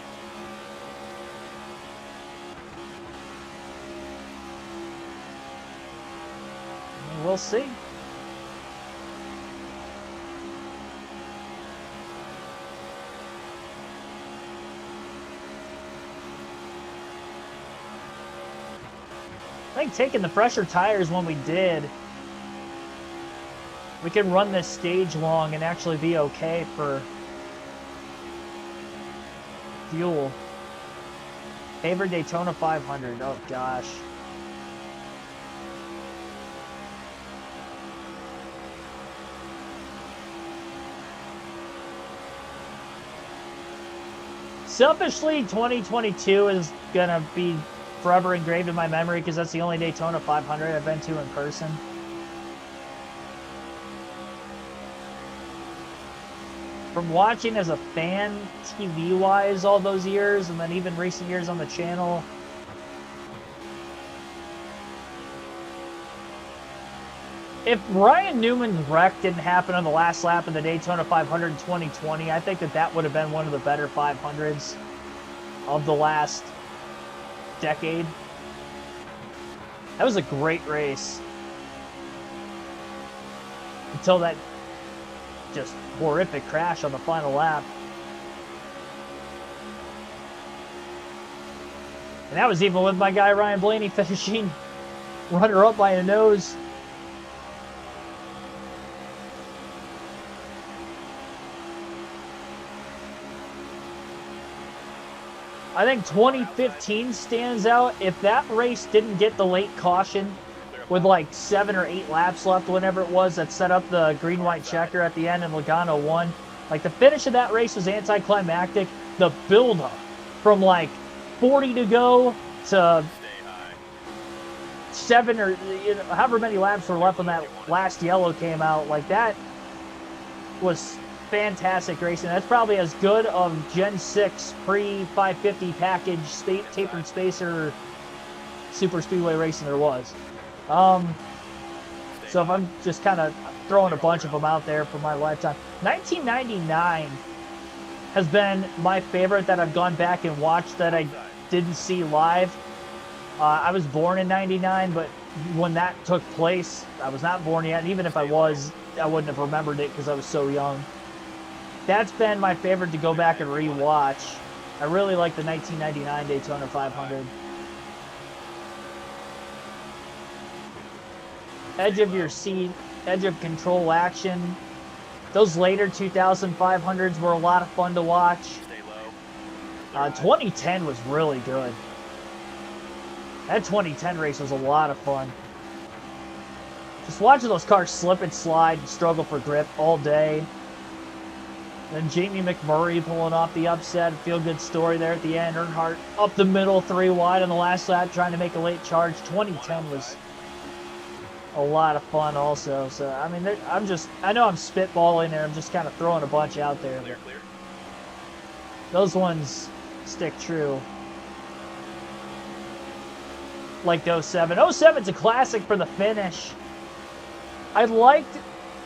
We'll see. I think taking the fresher tires when we did, we can run this stage long and actually be okay for fuel. Favorite Daytona 500. Oh gosh. Selfishly, 2022 is gonna be forever engraved in my memory because that's the only Daytona 500 I've been to in person. from watching as a fan, TV-wise, all those years, and then even recent years on the channel, if Ryan Newman's wreck didn't happen on the last lap of the Daytona 500 in 2020, I think that would have been one of the better 500s of the last decade. That was a great race. Until that just horrific crash on the final lap. And that was even with my guy Ryan Blaney finishing runner-up by a nose. I think 2015 stands out. If that race didn't get the late caution with like 7 or 8 laps left, whenever it was, that set up the green-white checker at the end and Logano won. Like, the finish of that race was anticlimactic. The build-up from like 40 to go to 7 or however many laps were left when that last yellow came out, like, that was fantastic racing. That's probably as good of Gen 6 pre-550 package tapered spacer super speedway racing there was. So if I'm just kind of throwing a bunch of them out there for my lifetime. 1999 has been my favorite that I've gone back and watched that I didn't see live. I was born in 99, but when that took place, I was not born yet. And even if I was, I wouldn't have remembered it because I was so young. That's been my favorite to go back and re-watch. I really like the 1999 Daytona 500. Edge of your seat, edge of control action. Those later 2500s were a lot of fun to watch. 2010 was really good. That 2010 race was a lot of fun. Just watching those cars slip and slide and struggle for grip all day. Then Jamie McMurray pulling off the upset. Feel-good story there at the end. Earnhardt up the middle, 3 wide on the last lap, trying to make a late charge. 2010 was a lot of fun also. So, I mean, I know I'm spitballing there. I'm just kind of throwing a bunch out there. But those ones stick true. Like 07. 07's a classic for the finish. I liked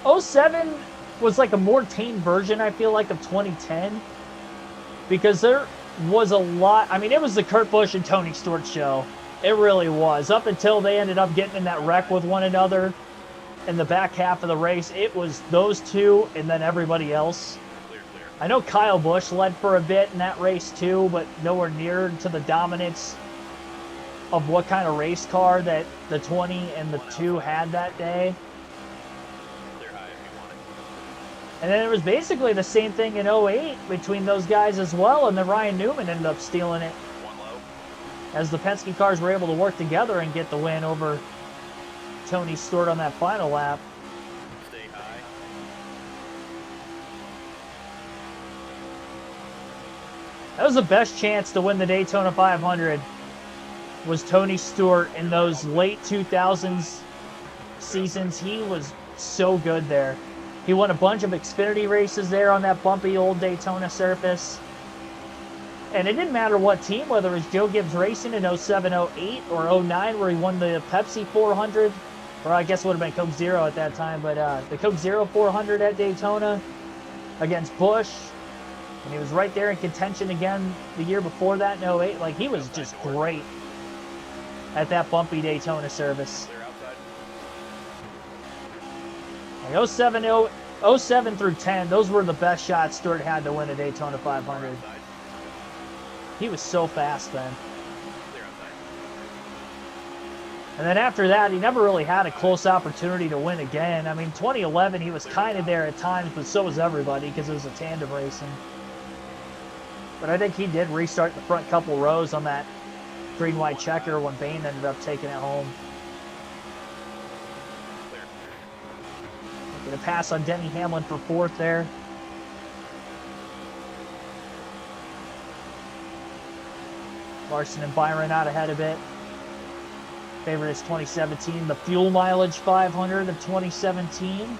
07 was like a more tame version, I feel like, of 2010. Because there was a lot. I mean, it was the Kurt Busch and Tony Stewart show. It really was. Up until they ended up getting in that wreck with one another in the back half of the race, it was those two and then everybody else. I know Kyle Busch led for a bit in that race too, but nowhere near to the dominance of what kind of race car that the 20 and the 2 had that day. And then it was basically the same thing in 08 between those guys as well, and then Ryan Newman ended up stealing it as the Penske cars were able to work together and get the win over Tony Stewart on that final lap. Stay high. That was the best chance to win the Daytona 500, was Tony Stewart in those late 2000s seasons. He was so good there. He won a bunch of Xfinity races there on that bumpy old Daytona surface. And it didn't matter what team, whether it was Joe Gibbs Racing in 07, 08, or 09, where he won the Pepsi 400, or I guess it would have been Coke Zero at that time, but the Coke Zero 400 at Daytona against Busch. And he was right there in contention again the year before that in 08. Like, he was just great at that bumpy Daytona service. Like 07 through 10, those were the best shots Stewart had to win a Daytona 500. He was so fast then. And then after that, he never really had a close opportunity to win again. I mean, 2011, he was kind of there at times, but so was everybody because it was a tandem racing. But I think he did restart the front couple rows on that green-white checker when Bain ended up taking it home. Get a pass on Denny Hamlin for 4th there. Larson and Byron out ahead a bit. Favorite is 2017, the fuel mileage 500 of 2017.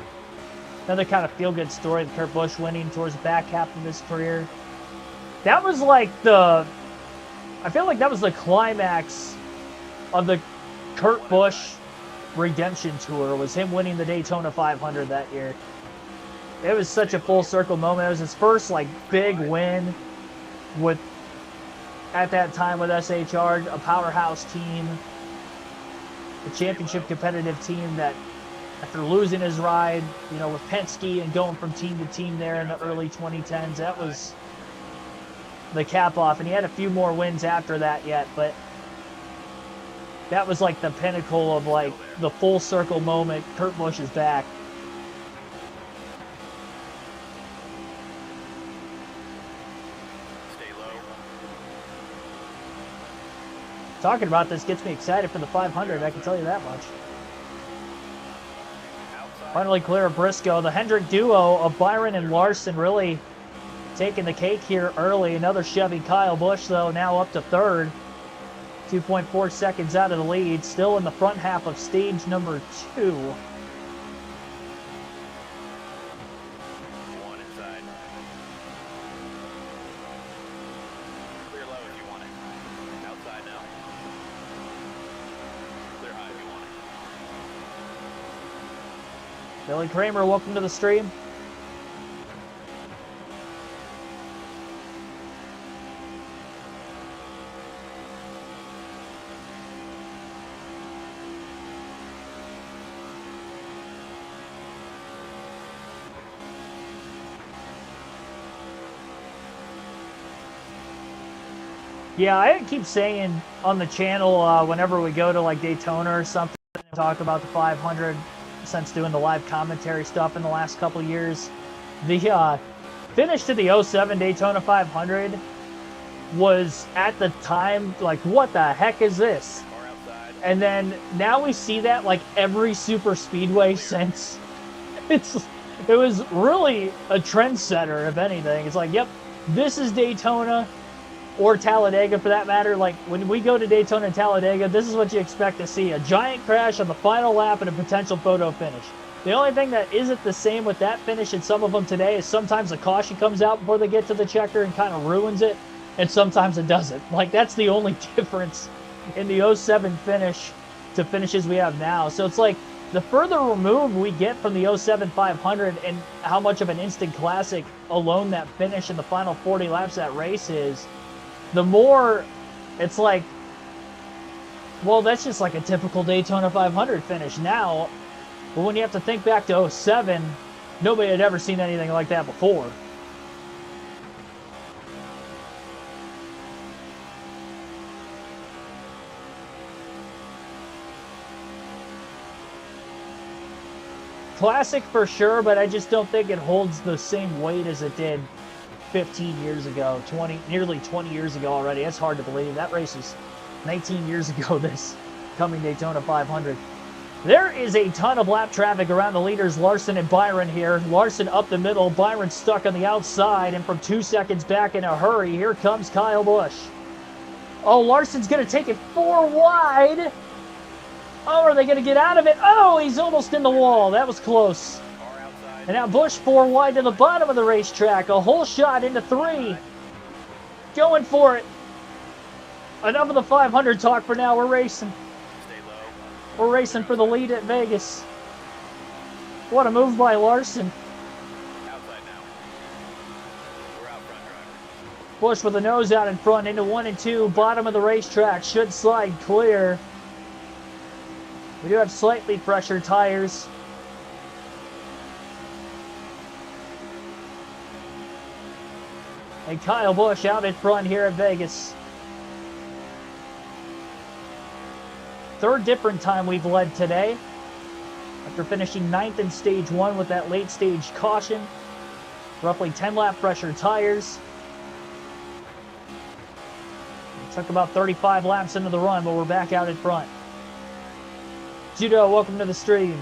Another kind of feel-good story of Kurt Busch winning towards the back half of his career. That was like I feel like that was the climax of the Kurt Busch redemption tour, was him winning the Daytona 500 that year. It was such a full circle moment. It was his first like big win with, at that time, with SHR, a powerhouse team, a championship competitive team that, after losing his ride, you know, with Penske and going from team to team there in the early 2010s, that was the cap off. And he had a few more wins after that yet, but that was like the pinnacle of like the full circle moment. Kurt Busch is back. Stay low. Talking about this gets me excited for the 500, I can tell you that much. Finally clear of Briscoe. The Hendrick duo of Byron and Larson really taking the cake here early. Another Chevy Kyle Busch, though, now up to third. 2.4 seconds out of the lead. Still in the front half of stage number 2. One inside. Clear low if you want it. Outside now. Clear high if you want it. Billy Kramer, welcome to the stream. Yeah, I keep saying on the channel whenever we go to like Daytona or something, talk about the 500 since doing the live commentary stuff in the last couple years. The finish to the 07 Daytona 500 was at the time like, what the heck is this? And then now we see that like every super speedway since. It was really a trendsetter, if anything. It's like, yep, this is Daytona. Or Talladega, for that matter. Like, when we go to Daytona and Talladega, this is what you expect to see. A giant crash on the final lap and a potential photo finish. The only thing that isn't the same with that finish in some of them today is sometimes the caution comes out before they get to the checker and kind of ruins it, and sometimes it doesn't. Like, that's the only difference in the 07 finish to finishes we have now. So it's like, the further removed we get from the 07 500 and how much of an instant classic alone that finish in the final 40 laps that race is, the more it's like, well, that's just like a typical Daytona 500 finish now. But when you have to think back to 07, nobody had ever seen anything like that before. Classic for sure, but I just don't think it holds the same weight as it did 15 years ago, nearly 20 years ago already. It's hard to believe. That race is 19 years ago, this coming Daytona 500. There is a ton of lap traffic around the leaders, Larson and Byron here. Larson up the middle, Byron stuck on the outside, and from 2 seconds back in a hurry, here comes Kyle Busch. Oh, Larson's going to take it 4 wide. Oh, are they going to get out of it? Oh, he's almost in the wall. That was close. And now Busch 4 wide to the bottom of the racetrack. A whole shot into 3. Going for it. Enough of the 500 talk for now. We're racing. We're racing for the lead at Vegas. What a move by Larson. Busch with the nose out in front into 1 and 2. Bottom of the racetrack. Should slide clear. We do have slightly fresher tires. And Kyle Busch out in front here at Vegas. Third different time we've led today. After finishing 9th in stage 1 with that late stage caution. Roughly 10 lap fresher tires. It took about 35 laps into the run, but we're back out in front. Judo, welcome to the stream.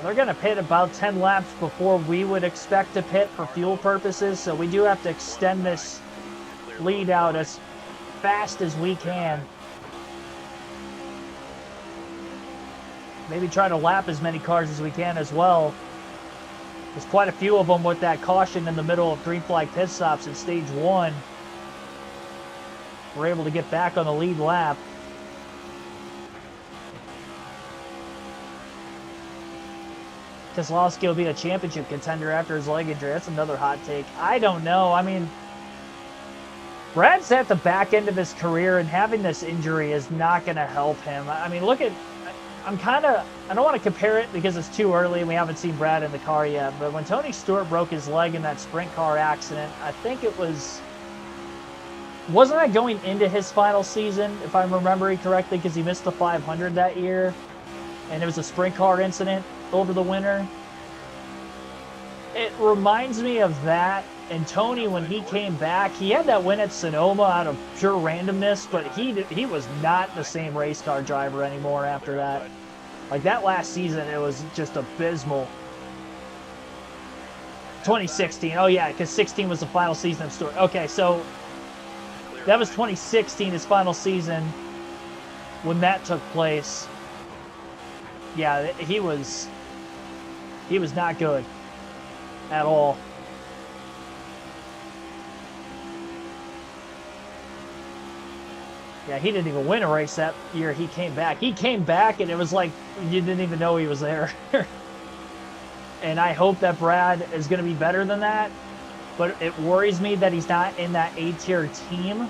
they're going to pit about 10 laps before we would expect to pit for fuel purposes, so we do have to extend this lead out as fast as we can. Maybe try to lap as many cars as we can as well. There's quite a few of them with that caution in the middle of green flag pit stops in stage 1. We're able to get back on the lead lap. Keselowski will be a championship contender after his leg injury. That's another hot take. I don't know. I mean, Brad's at the back end of his career, and having this injury is not going to help him. I mean, look at... I don't want to compare it because it's too early and we haven't seen Brad in the car yet, but when Tony Stewart broke his leg in that sprint car accident, I think it was... Wasn't that going into his final season, if I'm remembering correctly, because he missed the 500 that year? And it was a sprint car incident over the winter. It reminds me of that. And Tony, when he came back, he had that win at Sonoma out of pure randomness, but he was not the same race car driver anymore after that. Like, that last season, it was just abysmal. 2016. Oh, yeah, because 16 was the final season of Stewart. Okay, so that was 2016, his final season, when that took place. Yeah, he was not good at all. Yeah, he didn't even win a race that year. He came back. He came back, and it was like you didn't even know he was there. And I hope that Brad is going to be better than that. But it worries me that he's not in that A-tier team,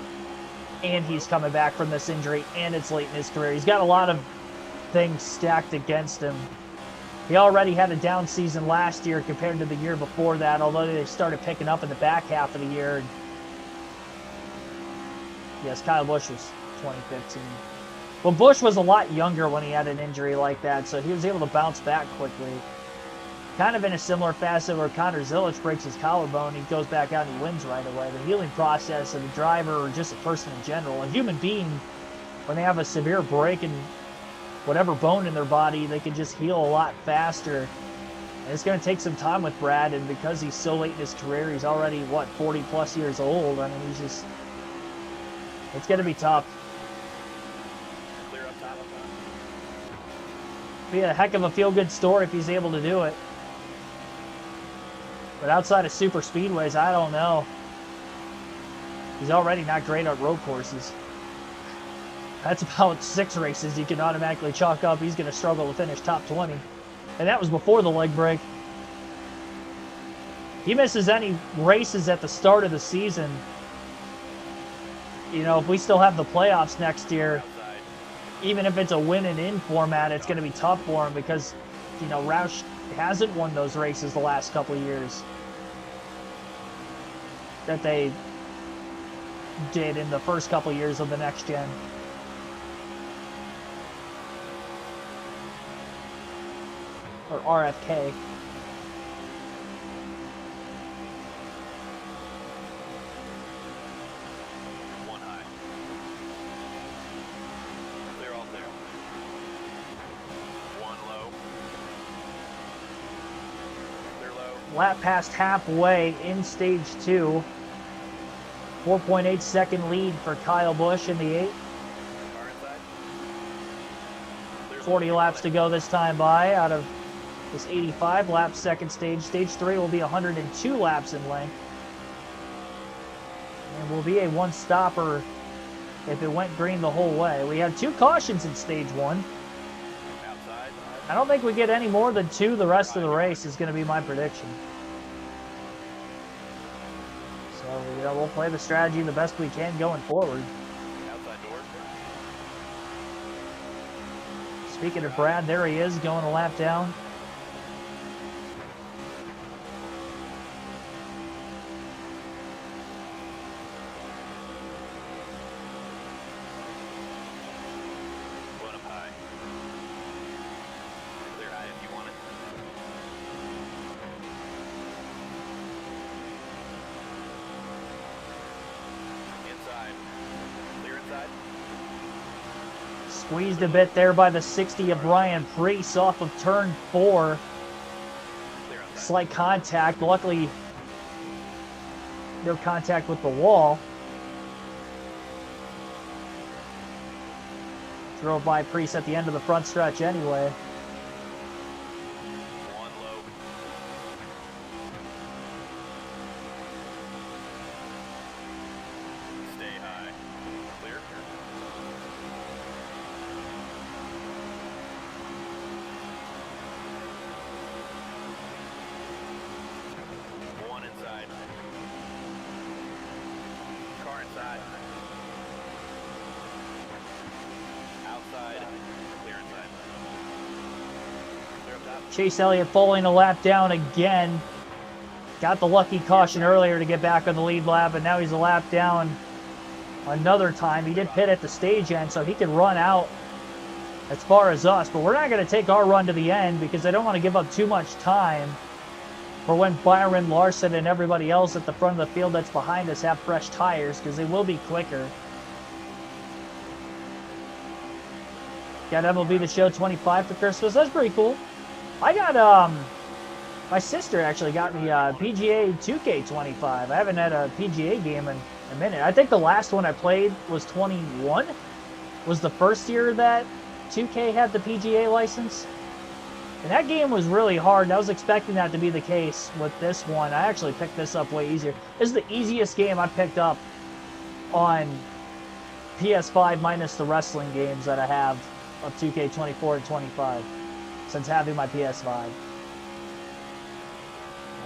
and he's coming back from this injury, and it's late in his career. He's got a lot of things stacked against him. He already had a down season last year compared to the year before that, although they started picking up in the back half of the year. Yes, Kyle Busch was 2015. Well, Busch was a lot younger when he had an injury like that, so he was able to bounce back quickly. Kind of in a similar facet where Connor Zilic breaks his collarbone, he goes back out and he wins right away. The healing process of a driver, or just a person in general, a human being, when they have a severe break in whatever bone in their body, they can just heal a lot faster. And it's going to take some time with Brad, and because he's so late in his career, he's already, 40 plus years old. I mean, he's just... It's going to be tough. Clear up top. Be a heck of a feel-good story if he's able to do it. But outside of super speedways, I don't know. He's already not great at road courses. That's about 6 races you can automatically chalk up. He's going to struggle to finish top 20. And that was before the leg break. He misses any races at the start of the season. You know, if we still have the playoffs next year, even if it's a win and in format, it's going to be tough for him because, you know, Roush hasn't won those races the last couple of years that they did in the first couple of years of the next gen. Or RFK. One high. Clear off there. One low. Clear low. Lap past halfway in stage 2. 4.8 second lead for Kyle Busch in the 8. Car inside. 40 laps to go this time by out of this 85 lap second stage. Stage 3 will be 102 laps in length. And will be a one-stopper if it went green the whole way. We have 2 cautions in stage 1. Outside. I don't think we get any more than 2 the rest of the race is going to be my prediction. So, you know, we'll play the strategy the best we can going forward. Outside door. Speaking of Brad, there he is going a lap down. One up high. Clear high if you want it. Inside. Clear inside. Squeezed a bit there by the 60 of Brian Preece off of turn 4. slight contact. Luckily, no contact with the wall. Drove by Priest at the end of the front stretch anyway. One low. Stay high. Clear. One inside. Car inside. Outside. Clear inside. Clear up top. Chase Elliott falling a lap down again. Got the lucky caution earlier to get back on the lead lap, and now he's a lap down another time. He did pit at the stage end, so he can run out as far as us, but we're not going to take our run to the end because I don't want to give up too much time for when Byron Larson and everybody else at the front of the field that's behind us have fresh tires, because they will be quicker. Got MLB The Show 25 for Christmas. That's pretty cool. I got, my sister actually got me PGA 2K25. I haven't had a PGA game in a minute. I think the last one I played was 21. Was the first year that 2K had the PGA license. And that game was really hard, and I was expecting that to be the case with this one. I actually picked this up way easier. This is the easiest game I picked up on PS5 minus the wrestling games that I have of 2K24 and 25 since having my PS5.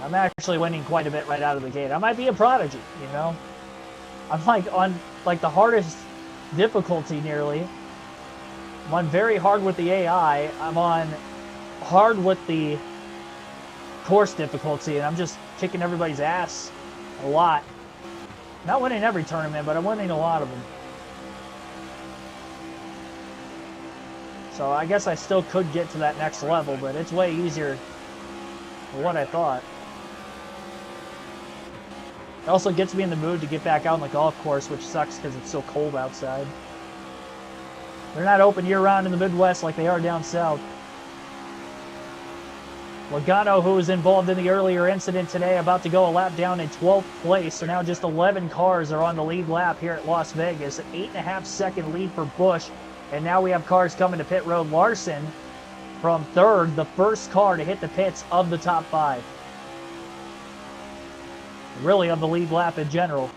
I'm actually winning quite a bit right out of the gate. I might be a prodigy, you know? I'm like on like the hardest difficulty nearly. I'm on very hard with the AI. I'm on hard with the course difficulty, and I'm just kicking everybody's ass a lot. Not winning every tournament, but I'm winning a lot of them. So I guess I still could get to that next level, but it's way easier than what I thought. It also gets me in the mood to get back out on the golf course, which sucks because it's so cold outside. They're not open year-round in the Midwest like they are down south. Logano, who was involved in the earlier incident today, about to go a lap down in 12th place. So now just 11 cars are on the lead lap here at Las Vegas. An 8.5-second lead for Busch. And now we have cars coming to pit road. Larson from third, the first car to hit the pits of the top 5. Really of the lead lap in general.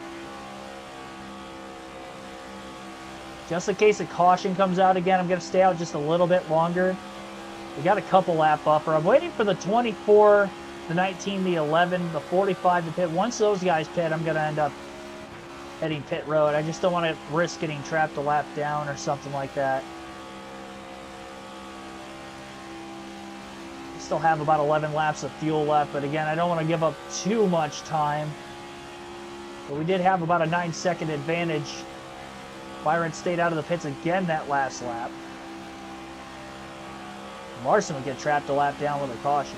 Just in case a caution comes out again, I'm going to stay out just a little bit longer. We got a couple lap buffer. I'm waiting for the 24, the 19, the 11, the 45 to pit. Once those guys pit, I'm going to end up heading pit road. I just don't want to risk getting trapped a lap down or something like that. Still have about 11 laps of fuel left, but again, I don't want to give up too much time. But we did have about a 9-second advantage. Byron stayed out of the pits again that last lap. Larson would get trapped a lap down with a caution.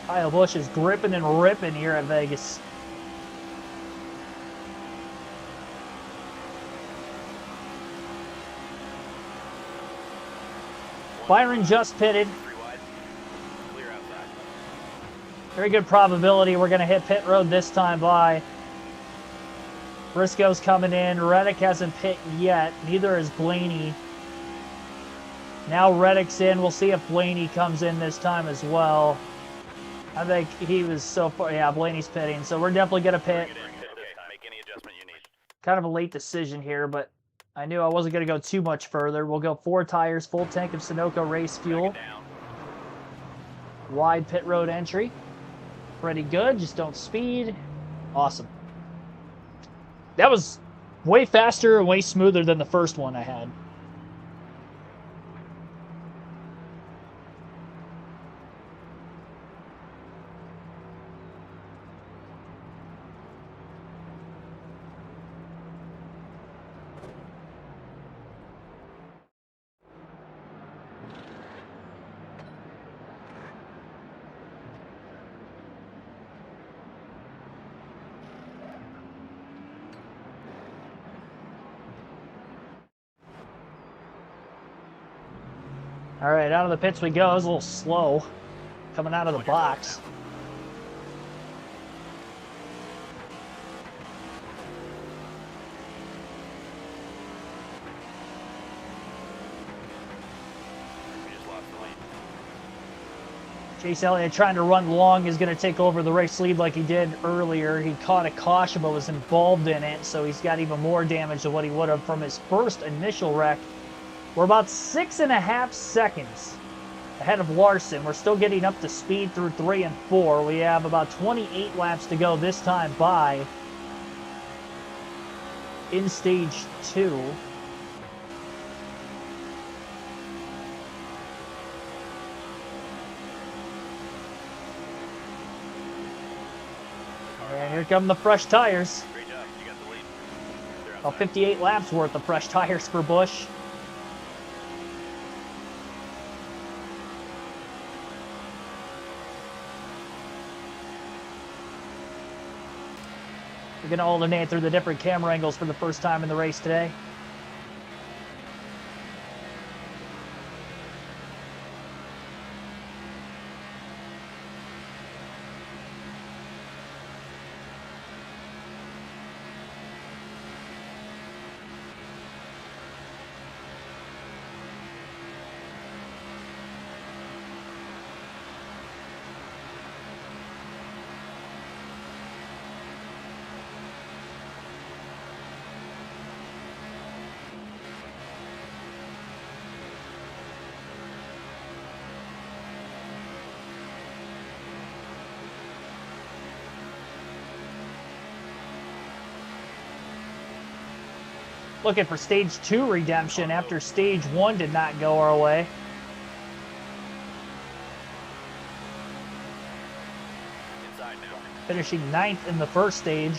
Kyle Busch is gripping and ripping here at Vegas. Byron just pitted. Very good probability we're going to hit pit road this time by. Briscoe's coming in. Reddick hasn't pit yet. Neither is Blaney. Now Reddick's in. We'll see if Blaney comes in this time as well. I think he was so far. Yeah, Blaney's pitting. So we're definitely going to pit. Make any adjustment you need. Kind of a late decision here, but I knew I wasn't going to go too much further. We'll go 4 tires, full tank of Sunoco race fuel. Wide pit road entry. Pretty good. Just don't speed. Awesome. That was way faster and way smoother than the first one I had. All right, out of the pits we go. It was a little slow coming out of the box. Chase Elliott trying to run long is going to take over the race lead like he did earlier. He caught a caution but was involved in it, so he's got even more damage than what he would have from his first initial wreck. We're about 6.5 seconds ahead of Larson. We're still getting up to speed through 3 and 4. We have about 28 laps to go this time by in stage 2. And here come the fresh tires. Great job. You got the lead. About 58 laps worth of fresh tires for Busch. We're going to alternate through the different camera angles for the first time in the race today. Looking for stage 2 redemption after stage 1 did not go our way. Inside now. Finishing 9th in the first stage.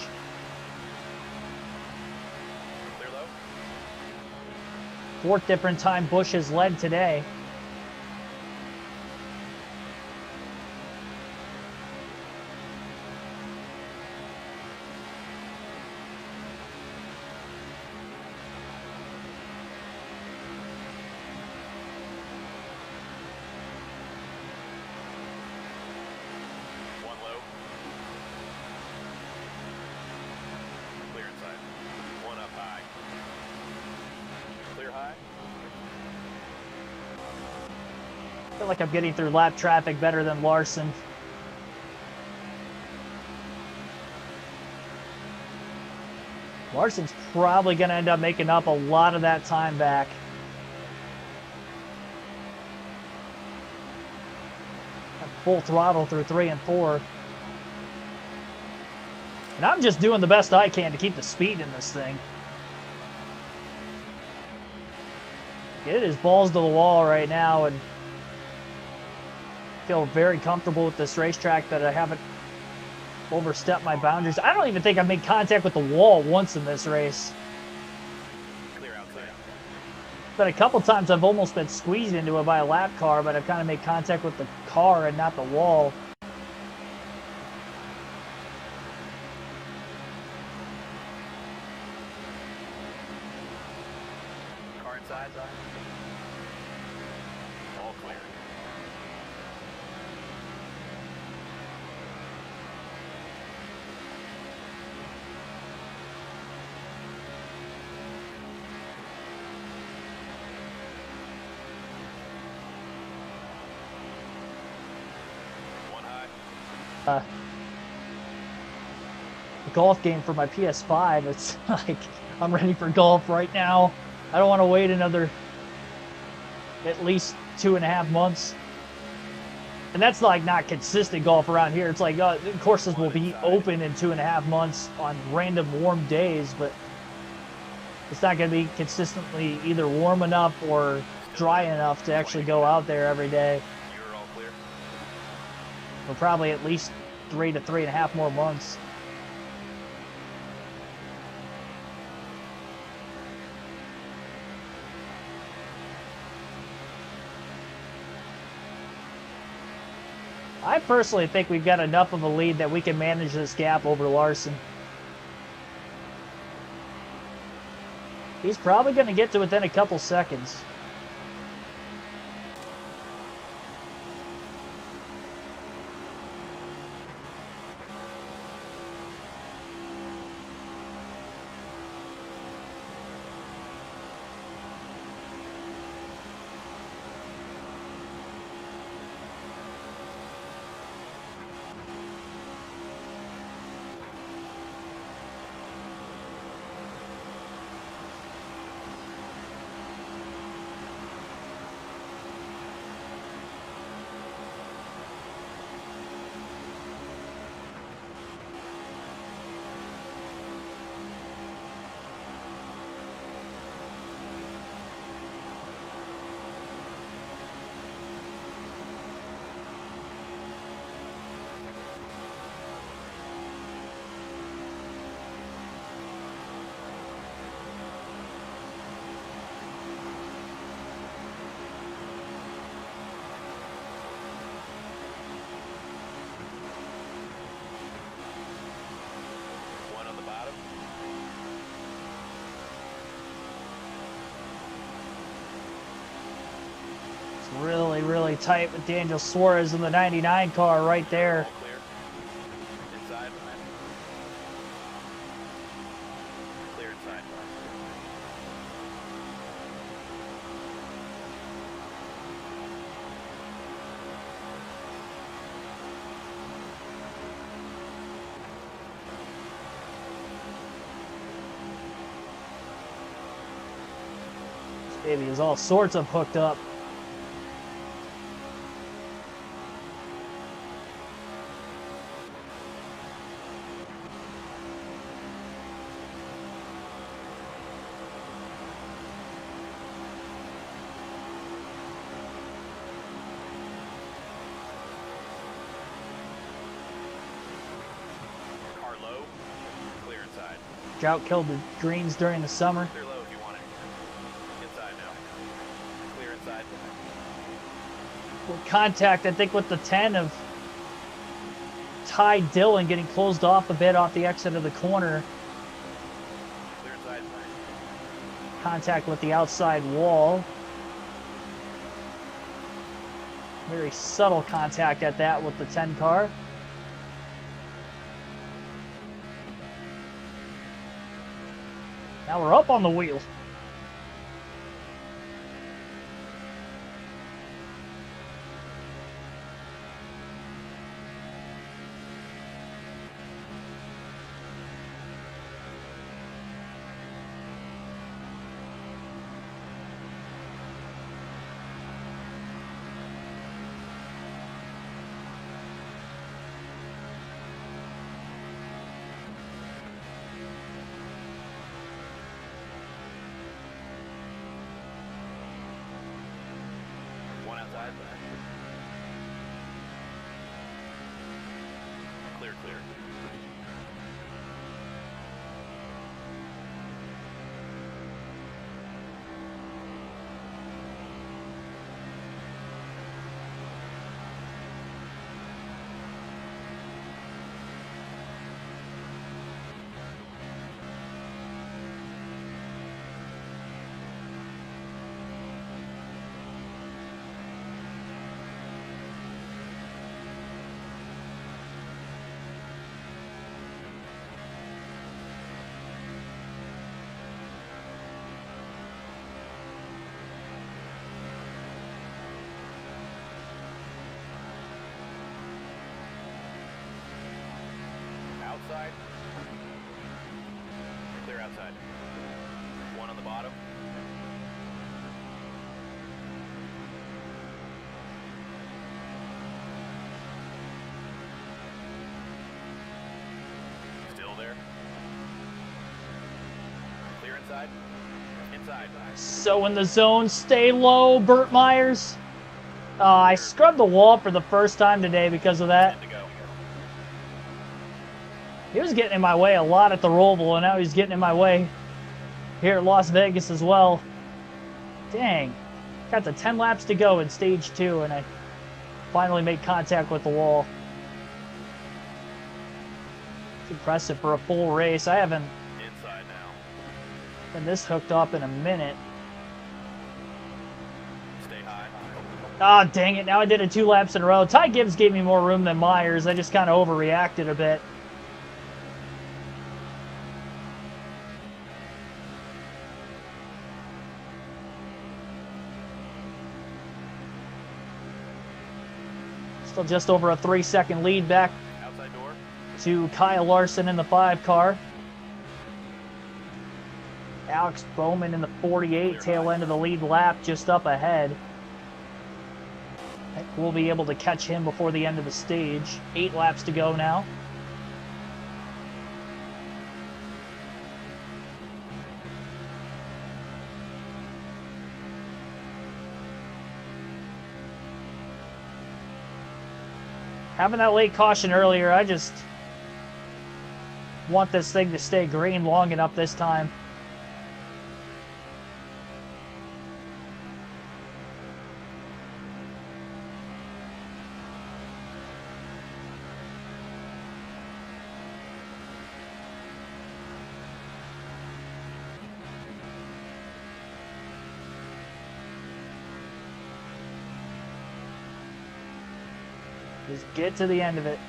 Clear low. 4th different time Busch has led today. One low. Clear inside. One up high. Clear high. I feel like I'm getting through lap traffic better than Larson. Larson's probably going to end up making up a lot of that time back. At full throttle through 3 and 4. And I'm just doing the best I can to keep the speed in this thing. It is balls to the wall right now, and feel very comfortable with this racetrack that I haven't overstepped my boundaries. I don't even think I've made contact with the wall once in this race. Clear outside. But a couple times I've almost been squeezed into it by a lap car, but I've kind of made contact with the car and not the wall. Car inside. All clear. One high. The golf game for my PS5, it's like I'm ready for golf right now. I don't want to wait another at least 2.5 months. And that's like not consistent golf around here. It's like courses will be open in 2.5 months on random warm days, but it's not going to be consistently either warm enough or dry enough to actually go out there every day. You're all clear. For probably at least 3 to 3.5 more months. I personally think we've got enough of a lead that we can manage this gap over Larson. He's probably going to get to within a couple seconds. One on the bottom. It's really, really tight with Daniel Suarez in the 99 car right there. All clear. Inside. Clear inside. This baby is all sorts of hooked up. Car low. Clear inside. Drought killed the greens during the summer. Clear low if you want it. Inside now. Clear inside. With contact, I think, with the 10 of Ty Dillon getting closed off a bit off the exit of the corner. Clear inside. Contact with the outside wall. Very subtle contact at that with the 10 car. Now we're up on the wheel. One outside. Clear, clear. outside. Inside. So in the zone, stay low, Burt Myers. I scrubbed the wall for the first time today because of that. 10 to go. He was getting in my way a lot at the Roval, and now he's getting in my way here at Las Vegas as well. Dang. Got the 10 laps to go in stage 2, and I finally made contact with the wall. It's impressive for a full race. I haven't Inside now. been this hooked up in a minute. Stay high. Ah, dang it. Now I did it 2 laps in a row. Ty Gibbs gave me more room than Myers. I just kind of overreacted a bit. Still just over a 3-second lead back Outside door. to Kyle Larson in the 5 car. Alex Bowman in the 48, tail end of the lead lap, just up ahead. I think we'll be able to catch him before the end of the stage. 8 laps to go now. Having that late caution earlier, I just want this thing to stay green long enough this time. Just get to the end of it.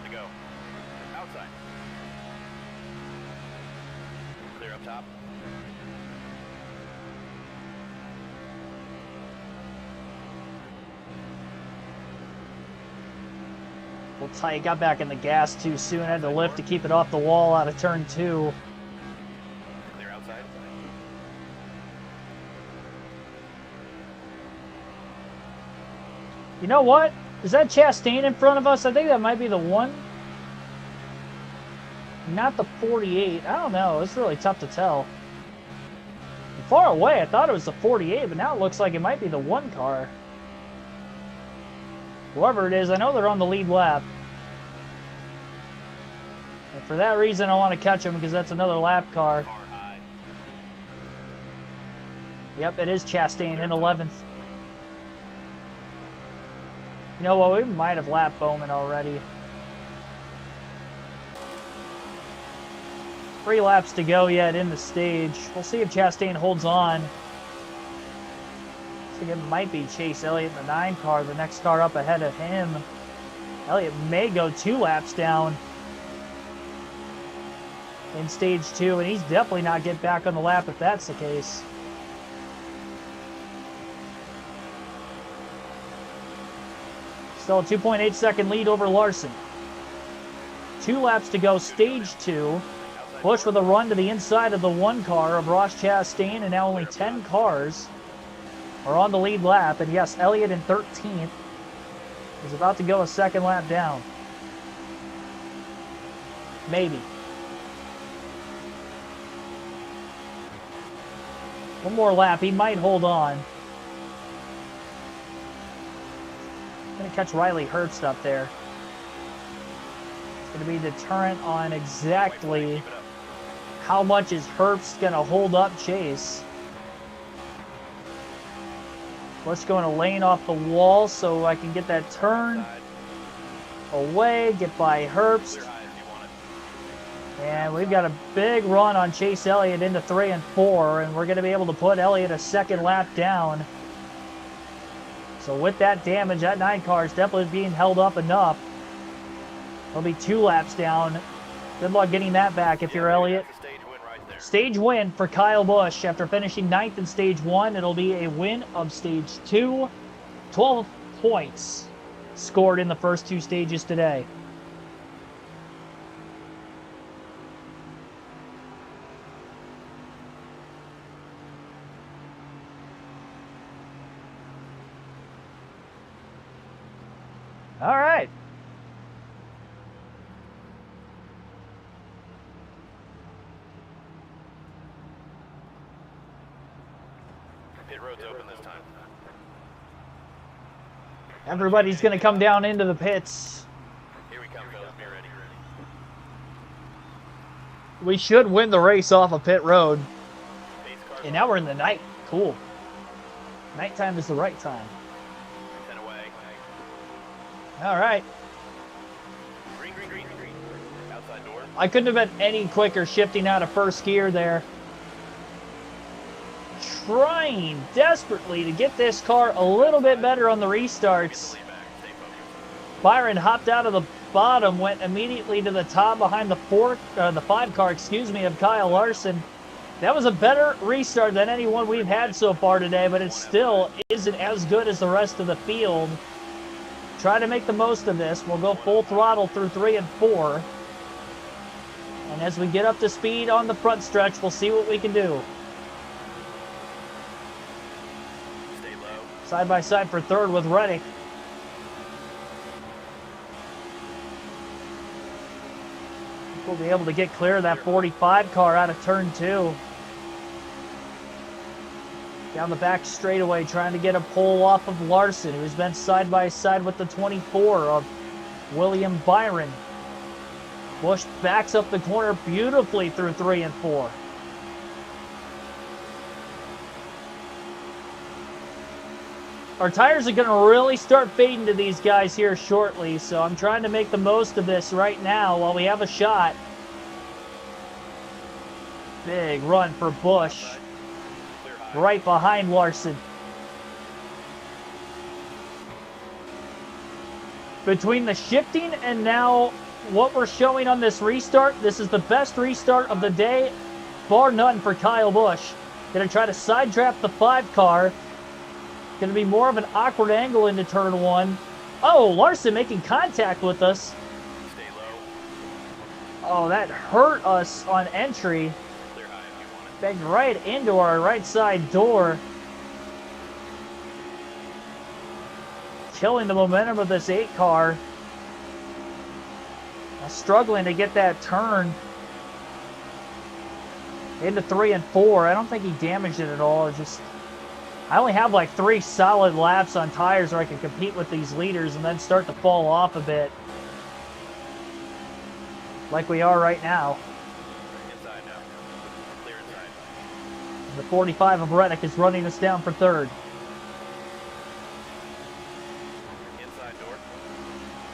To go. Outside. Clear up top. Well, Ty got back in the gas too soon. Had to lift to keep it off the wall out of turn 2. Clear outside. You know what? Is that Chastain in front of us? I think that might be the 1. Not the 48. I don't know. It's really tough to tell. Far away, I thought it was the 48, but now it looks like it might be the 1 car. Whoever it is, I know they're on the lead lap. And for that reason, I want to catch them because that's another lap car. Car high. Yep, it is Chastain in 11th. You know what? We might have lapped Bowman already. 3 laps to go yet in the stage. We'll see if Chastain holds on. I think it might be Chase Elliott in the 9 car, the next car up ahead of him. Elliott may go 2 laps down in stage 2, and he's definitely not getting back on the lap if that's the case. Still a 2.8 second lead over Larson. 2 laps to go, stage 2. Busch with a run to the inside of the 1 car of Ross Chastain, and now only 10 cars are on the lead lap. And yes, Elliott in 13th is about to go a 2nd lap down. Maybe. One more lap, he might hold on. Going to catch Riley Herbst up there. It's going to be deterrent on exactly how much is Herbst going to hold up Chase. Let's go in a lane off the wall so I can get that turn away, get by Herbst. And we've got a big run on Chase Elliott into 3 and 4, and we're going to be able to put Elliott a second lap down. So with that damage, that 9 car is definitely being held up enough. He'll be 2 laps down. Good luck getting that back if you're Elliott. Stage win for Kyle Busch. After finishing 9th in Stage 1, it'll be a win of Stage 2. 12 points scored in the first 2 stages today. All right. Pit road's open this time. Everybody's going to come down into the pits. Here we come, fellas. Be ready. We should win the race off of pit road. Base car And now we're in the night. Cool. Nighttime is the right time. 10 away. All right. Green, green, green, green. Outside door. I couldn't have been any quicker shifting out of first gear there. Trying desperately to get this car a little bit better on the restarts. Lead back. Stay focused. Byron hopped out of the bottom, went immediately to the top behind the 5 car, of Kyle Larson. That was a better restart than any one we've had so far today, but it still isn't as good as the rest of the field. Try to make the most of this. We'll go full throttle through 3 and 4. And as we get up to speed on the front stretch, we'll see what we can do. Stay low. Side by side for 3rd with Reddick. We'll be able to get clear of that 45 car out of turn 2. Down the back straightaway, trying to get a pole off of Larson, who's been side by side with the 24 of William Byron. Busch backs up the corner beautifully through 3 and 4. Our tires are going to really start fading to these guys here shortly, so I'm trying to make the most of this right now while we have a shot. Big run for Busch, Clear high. right behind Larson. Between the shifting and now what we're showing on this restart, this is the best restart of the day, bar none for Kyle Busch. Going to try to side trap the 5 car. Going to be more of an awkward angle into turn 1. Oh, Larson making contact with us. Stay low. Oh, that hurt us on entry. Clear high if you want it. Banged right into our right side door. Killing the momentum of this 8 car. Struggling to get that turn into 3 and 4. I don't think he damaged it at all. It's just, I only have like 3 solid laps on tires where I can compete with these leaders and then start to fall off a bit. Like we are right now. Inside now. Clear inside. And the 45 of Reddick is running us down for 3rd. Inside door.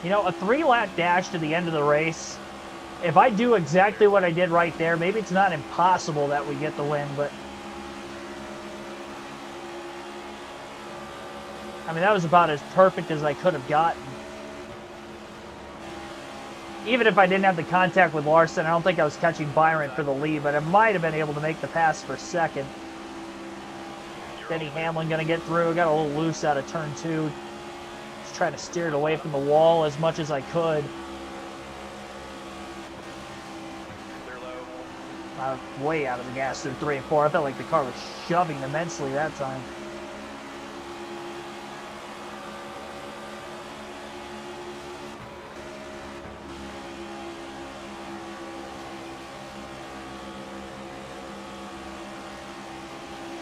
You know, a 3-lap dash to the end of the race, if I do exactly what I did right there, maybe it's not impossible that we get the win, but I mean, that was about as perfect as I could have gotten. Even if I didn't have the contact with Larson, I don't think I was catching Byron for the lead, but I might have been able to make the pass for 2nd. Denny Hamlin going to get through. Got a little loose out of turn 2. Just trying to steer it away from the wall as much as I could. Clear low. I was way out of the gas through 3 and 4. I felt like the car was shoving immensely that time.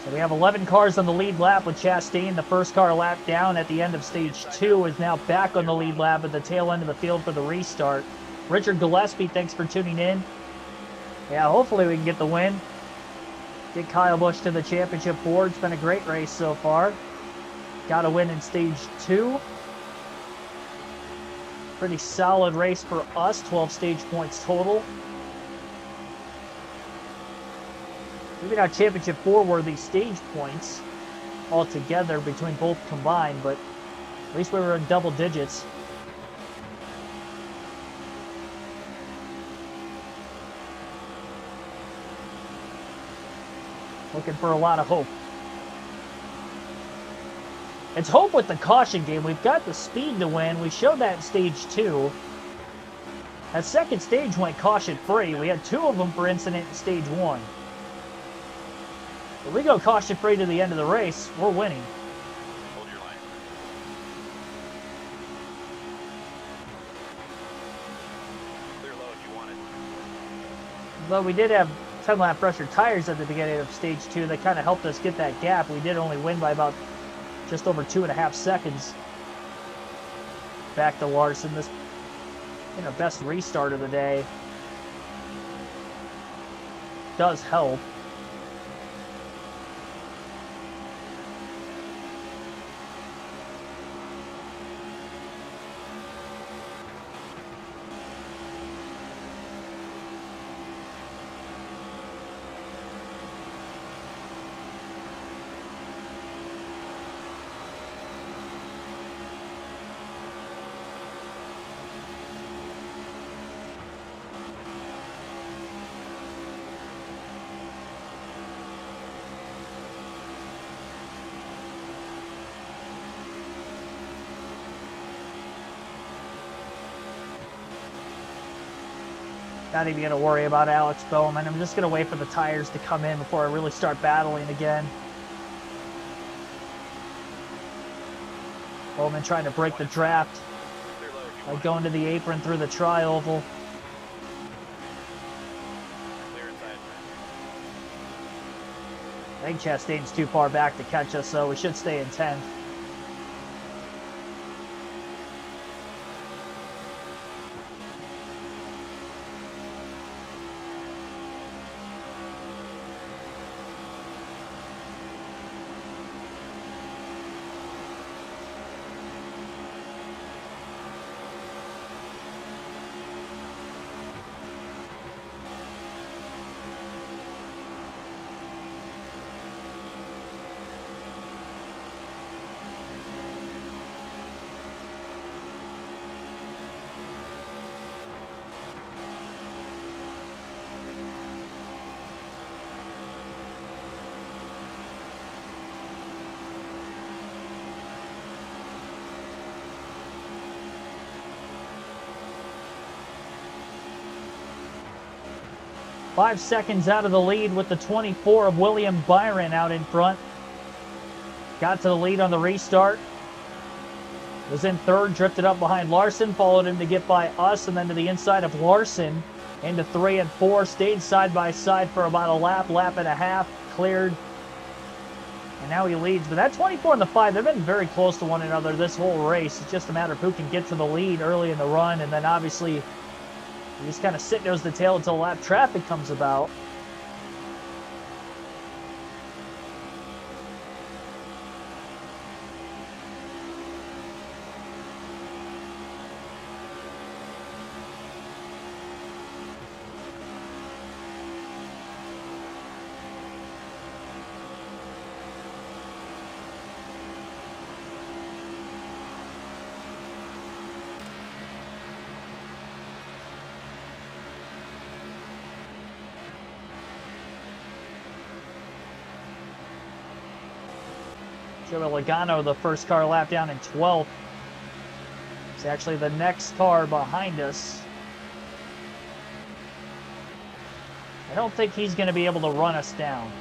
So we have 11 cars on the lead lap with Chastain. The first car lap down at the end of stage 2 is now back on the lead lap at the tail end of the field for the restart. Richard Gillespie, thanks for tuning in. Yeah, hopefully we can get the win. Get Kyle Busch to the championship board. It's been a great race so far. Got a win in stage 2. Pretty solid race for us, 12 stage points total. Maybe not championship 4 worthy stage points altogether between both combined, but at least we were in double digits. Looking for a lot of hope. It's hope with the caution game. We've got the speed to win. We showed that in stage 2. That second stage went caution free. We had 2 of them for incident in stage 1. If we go caution free to the end of the race, we're winning. Hold your line. Clear low if you want it. But we did have 10-lap pressure tires at the beginning of stage 2 that kind of helped us get that gap. We did only win by about just over 2.5 seconds. Back to Larson. This our best restart of the day. Does help. Not even going to worry about Alex Bowman. I'm just going to wait for the tires to come in before I really start battling again. Bowman trying to break the draft by going to the apron through the tri-oval. I think Chastain's too far back to catch us, so we should stay in 10th. Five seconds out of the lead with the 24 of William Byron out in front. Got to the lead on the restart. Was in third, drifted up behind Larson, followed him to get by us, and then to the inside of Larson into 3 and 4. Stayed side by side for about a lap and a half. Cleared. And now he leads. But that 24 and the 5, they've been very close to one another this whole race. It's just a matter of who can get to the lead early in the run, and then obviously you just kind of sit nose to tail until lap traffic comes about. Joey Logano, the first car lap down in 12th. It's actually the next car behind us. I don't think he's going to be able to run us down.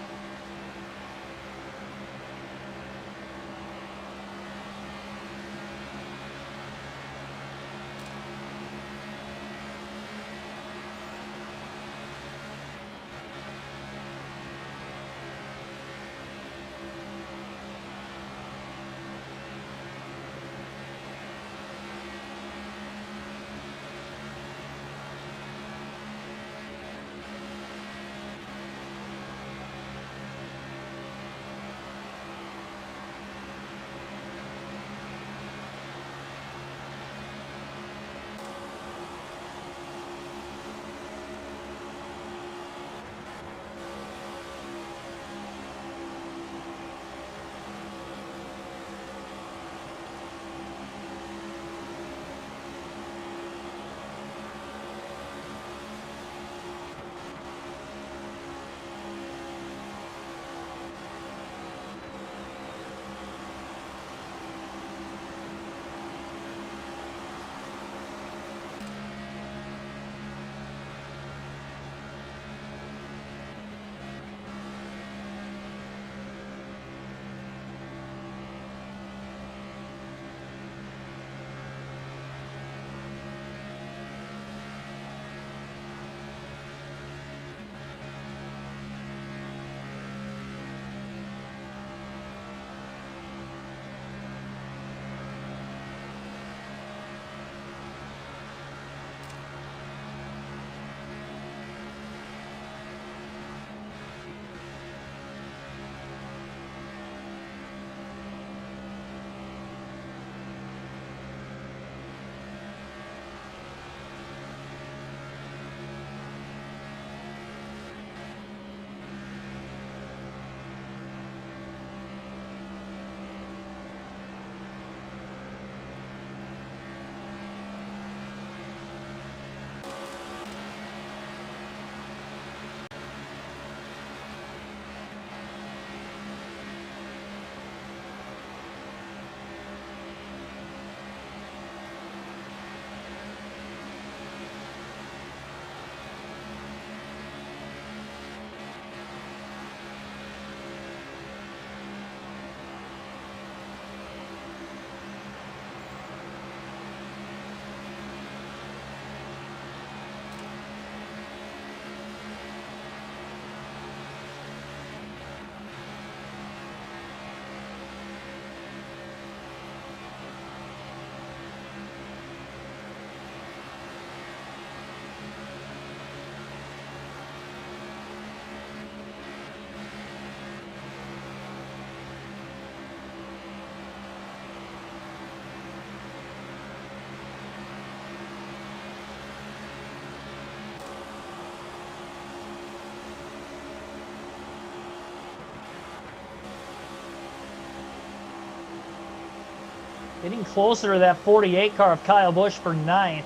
Getting closer to that 48 car of Kyle Busch for 9th.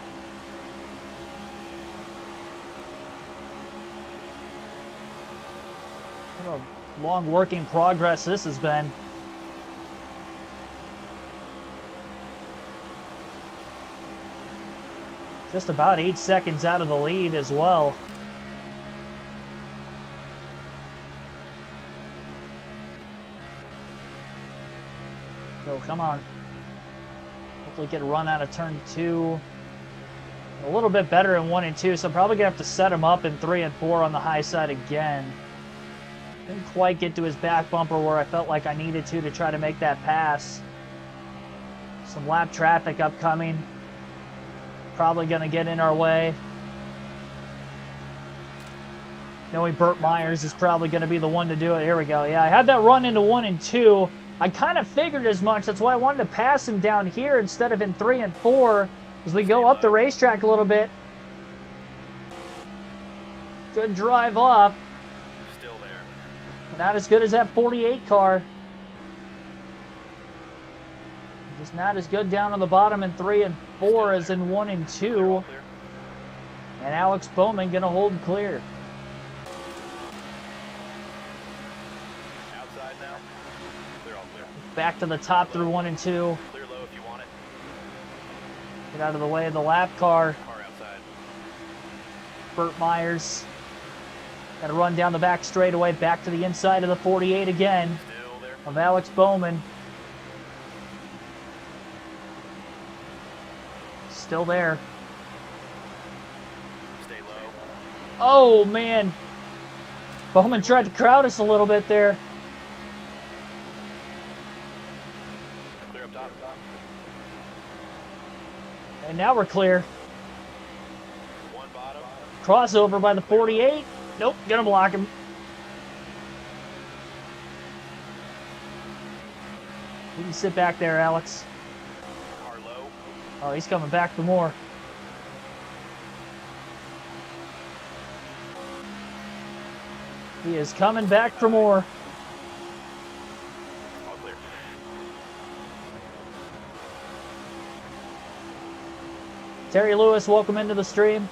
What a long working progress this has been. Just about 8 seconds out of the lead as well. So come on. Hopefully get a run out of turn 2. A little bit better in 1 and 2, so I'm probably going to have to set him up in 3 and 4 on the high side again. Didn't quite get to his back bumper where I felt like I needed to try to make that pass. Some lap traffic upcoming. Probably going to get in our way. Knowing Burt Myers is probably going to be the one to do it. Here we go. Yeah, I had that run into 1 and 2. I kind of figured as much. That's why I wanted to pass him down here instead of in 3 and 4 as we go up the racetrack a little bit. Good drive off. Still there. Not as good as that 48 car. Just not as good down on the bottom in 3 and 4 as in 1 and 2. And Alex Bowman going to hold clear. Outside now. They're all clear. Back to the top through 1 and 2. Clear low if you want it. Get out of the way of the lap car. Car outside. Burt Myers. Got to run down the back straightaway, back to the inside of the 48 again Still there. of Alex Bowman. Still there. Stay low. Oh, man. Bowman tried to crowd us a little bit there. Clear up top. And now we're clear. One bottom. Crossover by the 48. Nope, gonna block him. You can sit back there, Alex. Car low. Oh, he's coming back for more. He is coming back for more. All clear. Terry Lewis, welcome into the stream.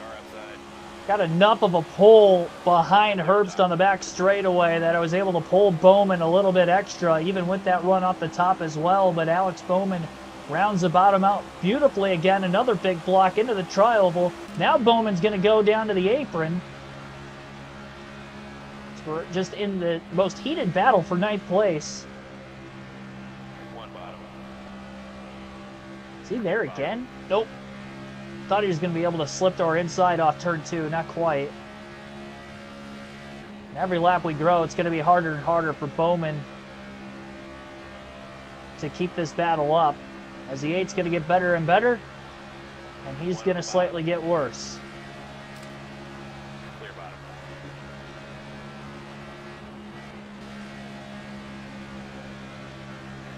Car outside. Got enough of a pull behind Herbst on the back straightaway that I was able to pull Bowman a little bit extra, even with that run off the top as well. But Alex Bowman rounds the bottom out beautifully again. Another big block into the tri-oval. Now Bowman's going to go down to the apron. We're just in the most heated battle for 9th place. One bottom. Is he there again? Nope. Thought he was going to be able to slip to our inside off turn 2. Not quite. And every lap we grow, it's going to be harder and harder for Bowman to keep this battle up. As the 8's going to get better and better, and he's going to slightly get worse. Clear bottom.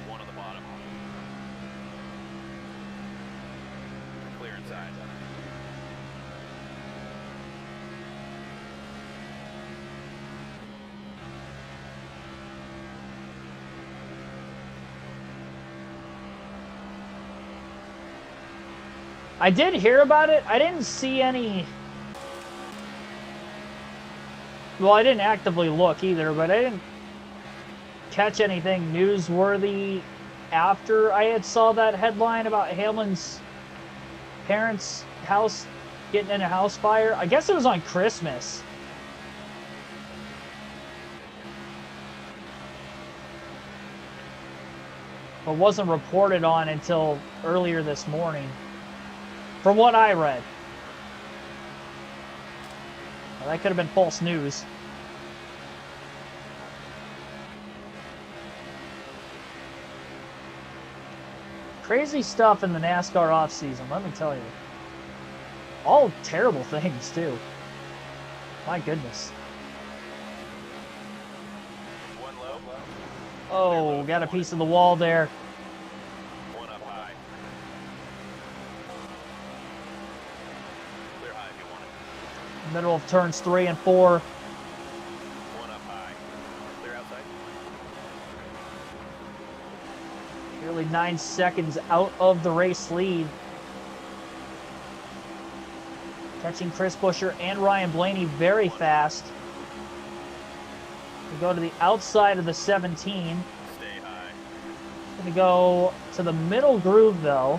One on the bottom. Clear inside. I did hear about it. I didn't see any... Well, I didn't actively look either, but I didn't catch anything newsworthy after I had saw that headline about Hamlin's parents' house getting in a house fire. I guess it was on Christmas. But wasn't reported on until earlier this morning. From what I read. Well, that could have been false news. Crazy stuff in the NASCAR offseason, let me tell you. All terrible things, too. My goodness. One low. Oh, got a piece of the wall there. One up high. Clear high if you want it. Middle of turns 3 and 4. One up high. Nearly 9 seconds out of the race lead. Catching Chris Buescher and Ryan Blaney very fast. We go to the outside of the 17. Stay high. Gonna go to the middle groove though.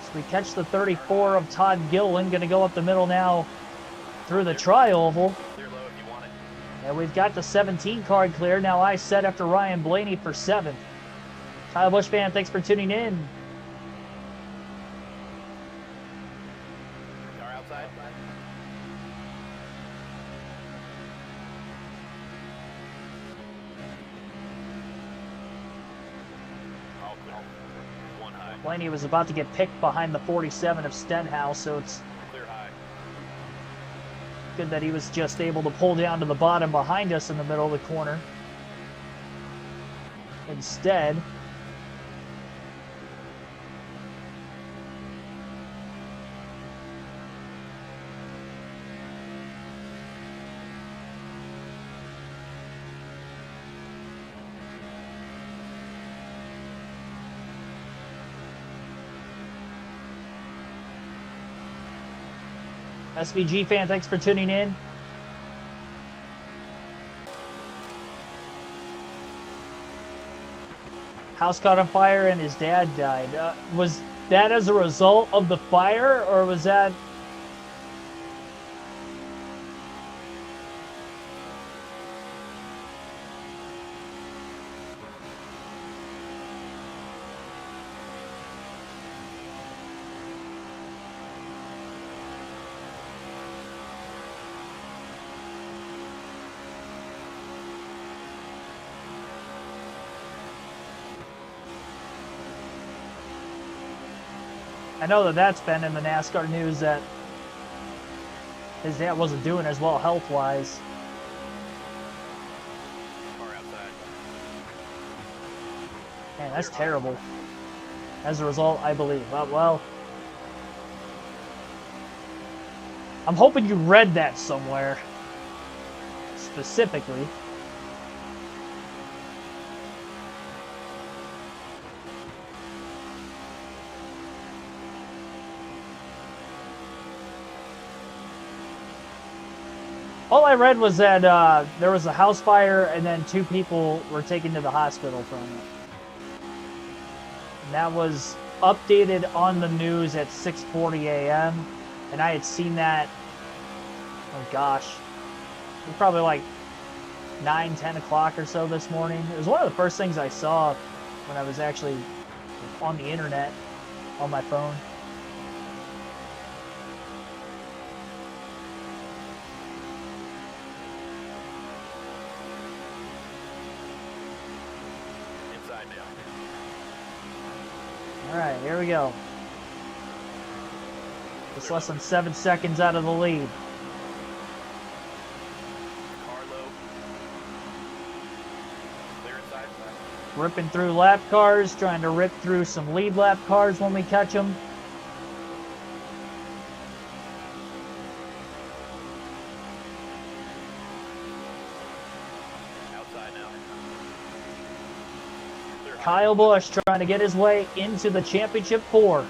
So we catch the 34 of Todd Gilliland. Gonna go up the middle now through the tri-oval. Clear low if you want it. And we've got the 17 card clear. Now I set after Ryan Blaney for 7th. Kyle Busch fan, thanks for tuning in. Car outside. All clear. One high. Blaney was about to get picked behind the 47 of Stenhouse, so it's Clear high. good that he was just able to pull down to the bottom behind us in the middle of the corner. Instead, SVG fan, thanks for tuning in. House caught on fire and his dad died. Was that as a result of the fire, or was that... I know that that's been in the NASCAR news that his dad wasn't doing as well health-wise. Car outside. Man, that's terrible. As a result, I believe. Well, I'm hoping you read that somewhere. Specifically. All I read was that there was a house fire and then 2 people were taken to the hospital from it. And that was updated on the news at 6:40 a.m. And I had seen that, oh gosh, it was probably like 9, 10 o'clock or so this morning. It was one of the first things I saw when I was actually on the internet on my phone. All right, here we go. Just less than 7 seconds out of the lead. Car low. Clear inside. Ripping through lap cars, trying to rip through some lead lap cars when we catch them. Outside now. Clear high. Kyle Busch trying to get his way into the championship 4.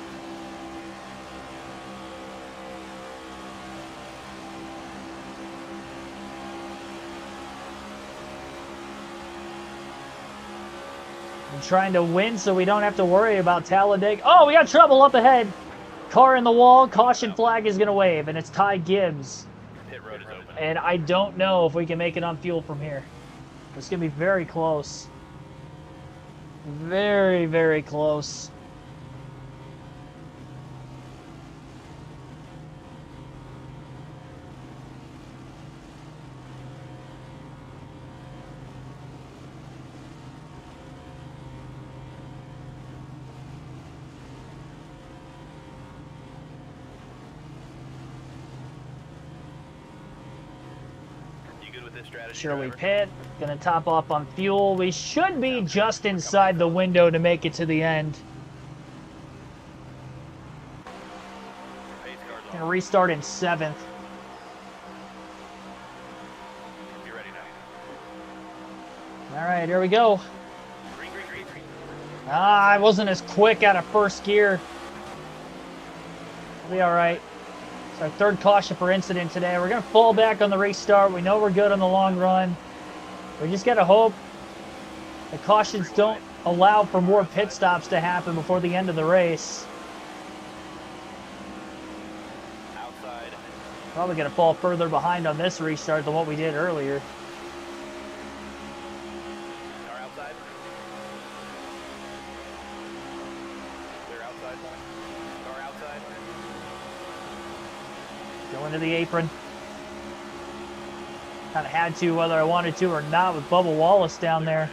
And trying to win so we don't have to worry about Talladega. Oh, we got trouble up ahead. Car in the wall. Caution flag is going to wave, and it's Ty Gibbs. Pit road is open. And I don't know if we can make it on fuel from here. It's going to be very close. Very, very close. You good with this strategy? Sure, we driver? pit. Gonna top off on fuel. We should be just inside the window to make it to the end. Pace car's Gonna off. restart in 7th. You ready now? All right, here we go. Green, green, green, green. I wasn't as quick out of first gear. We'll be all right. It's our third caution for incident today. We're going to fall back on the restart. We know we're good on the long run. We just got to hope the cautions don't allow for more pit stops to happen before the end of the race. Outside. Probably going to fall further behind on this restart than what we did earlier. Car outside. Clear outside. Car outside. Going to the apron. Kind of had to, whether I wanted to or not, with Bubba Wallace down there.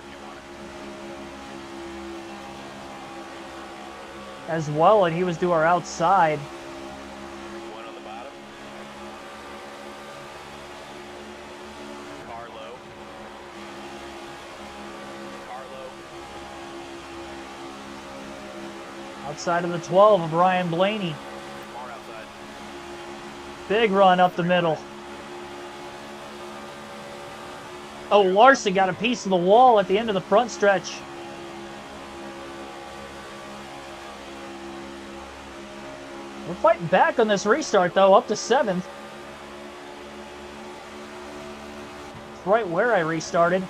As well, and he was to our outside. One on the bottom. Car low. Car low. Outside of the 12 of Ryan Blaney. Car outside. Big run up the middle. Oh, Larson got a piece of the wall at the end of the front stretch. We're fighting back on this restart, though, up to 7th. It's right where I restarted.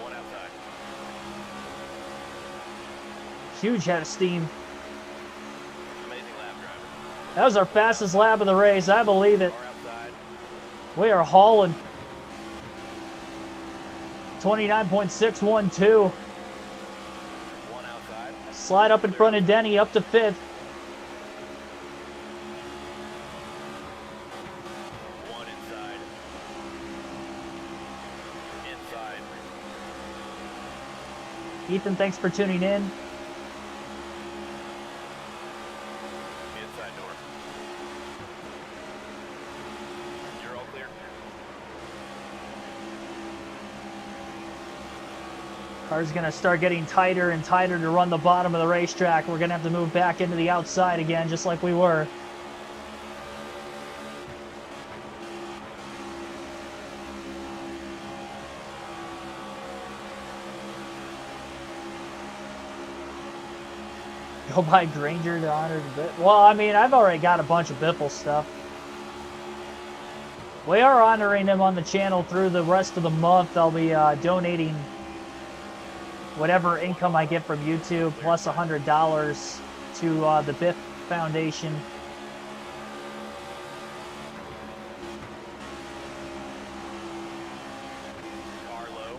One outside. Huge head of steam. Amazing lap driver. That was our fastest lap of the race. I believe it. Car outside. We are hauling. 29.612. One outside. Slide up in front of Denny, up to 5th. One inside. Inside. Ethan, thanks for tuning in. Inside door. You're all clear. Car's going to start getting tighter and tighter to run the bottom of the racetrack. We're going to have to move back into the outside again, just like we were. Go buy Granger to honor the bit. Well, I mean, I've already got a bunch of Biffle stuff. We are honoring him on the channel through the rest of the month. I'll be donating whatever income I get from YouTube plus $100 to the Biff Foundation. Car low.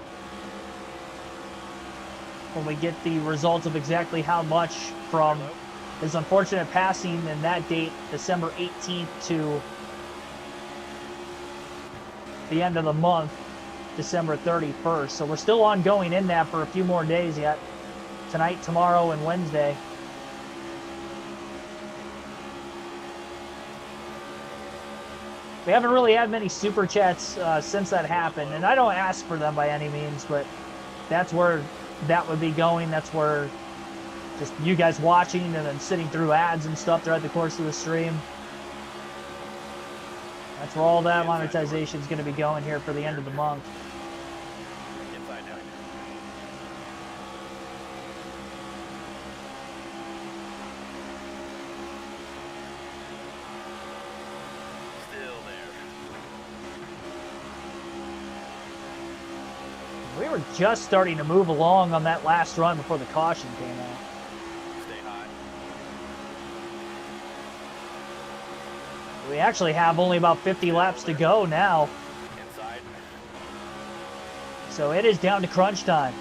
When we get the results of exactly how much from his unfortunate passing in that date, December 18th, to the end of the month, December 31st. So we're still ongoing in that for a few more days yet. Tonight, tomorrow, and Wednesday. We haven't really had many super chats since that happened, and I don't ask for them by any means, but that's where that would be going. That's where just you guys watching and then sitting through ads and stuff throughout the course of the stream. That's where all that monetization is going to be going here for the end of the month. Inside now. Still there. We were just starting to move along on that last run before the caution came out. Stay high. We actually have only about 50 laps to go now, Inside. so it is down to crunch time.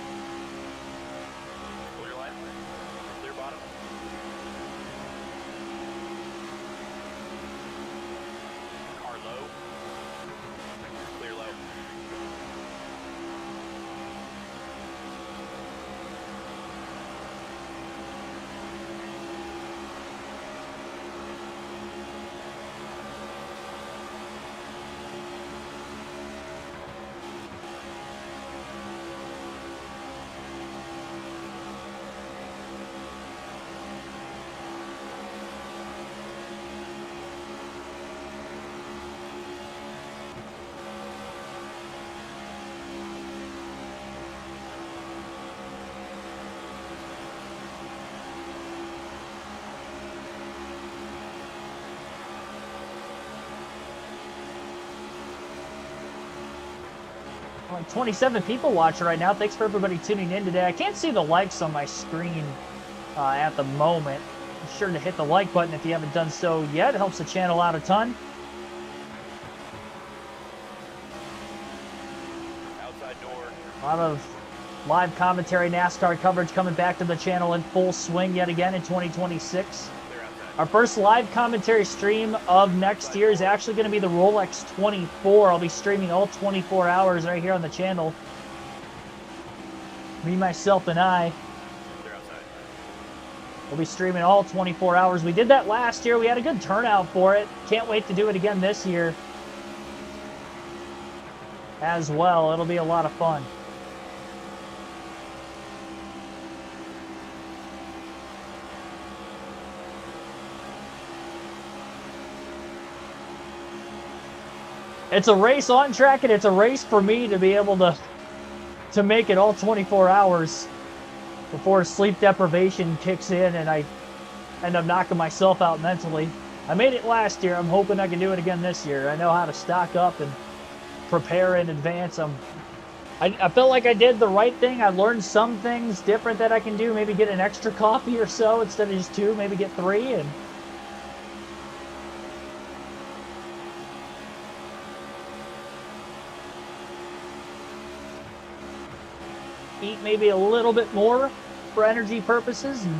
Clear line. Clear bottom. Car low. Clear low. Like 27 people watching right now. Thanks for everybody tuning in today. I can't see the likes on my screen at the moment. Be sure to hit the like button if you haven't done so yet. It helps the channel out a ton. Outside door. A lot of live commentary, NASCAR coverage coming back to the channel in full swing yet again in 2026. Clear outside. Our first live commentary stream of next year is actually going to be the Rolex 24. I'll be streaming all 24 hours right here on the channel. Me, myself, and I Clear outside. will be streaming all 24 hours. We did that last year. We had a good turnout for it. Can't wait to do it again this year as well. It'll be a lot of fun. It's a race on track, and it's a race for me to be able to make it all 24 hours before sleep deprivation kicks in and I end up knocking myself out mentally. I made it last year. I'm hoping I can do it again this year. I know how to stock up and prepare in advance. I felt like I did the right thing. I learned some things different that I can do. Maybe get an extra coffee or so instead of just 2. Maybe get 3 and eat maybe a little bit more for energy purposes and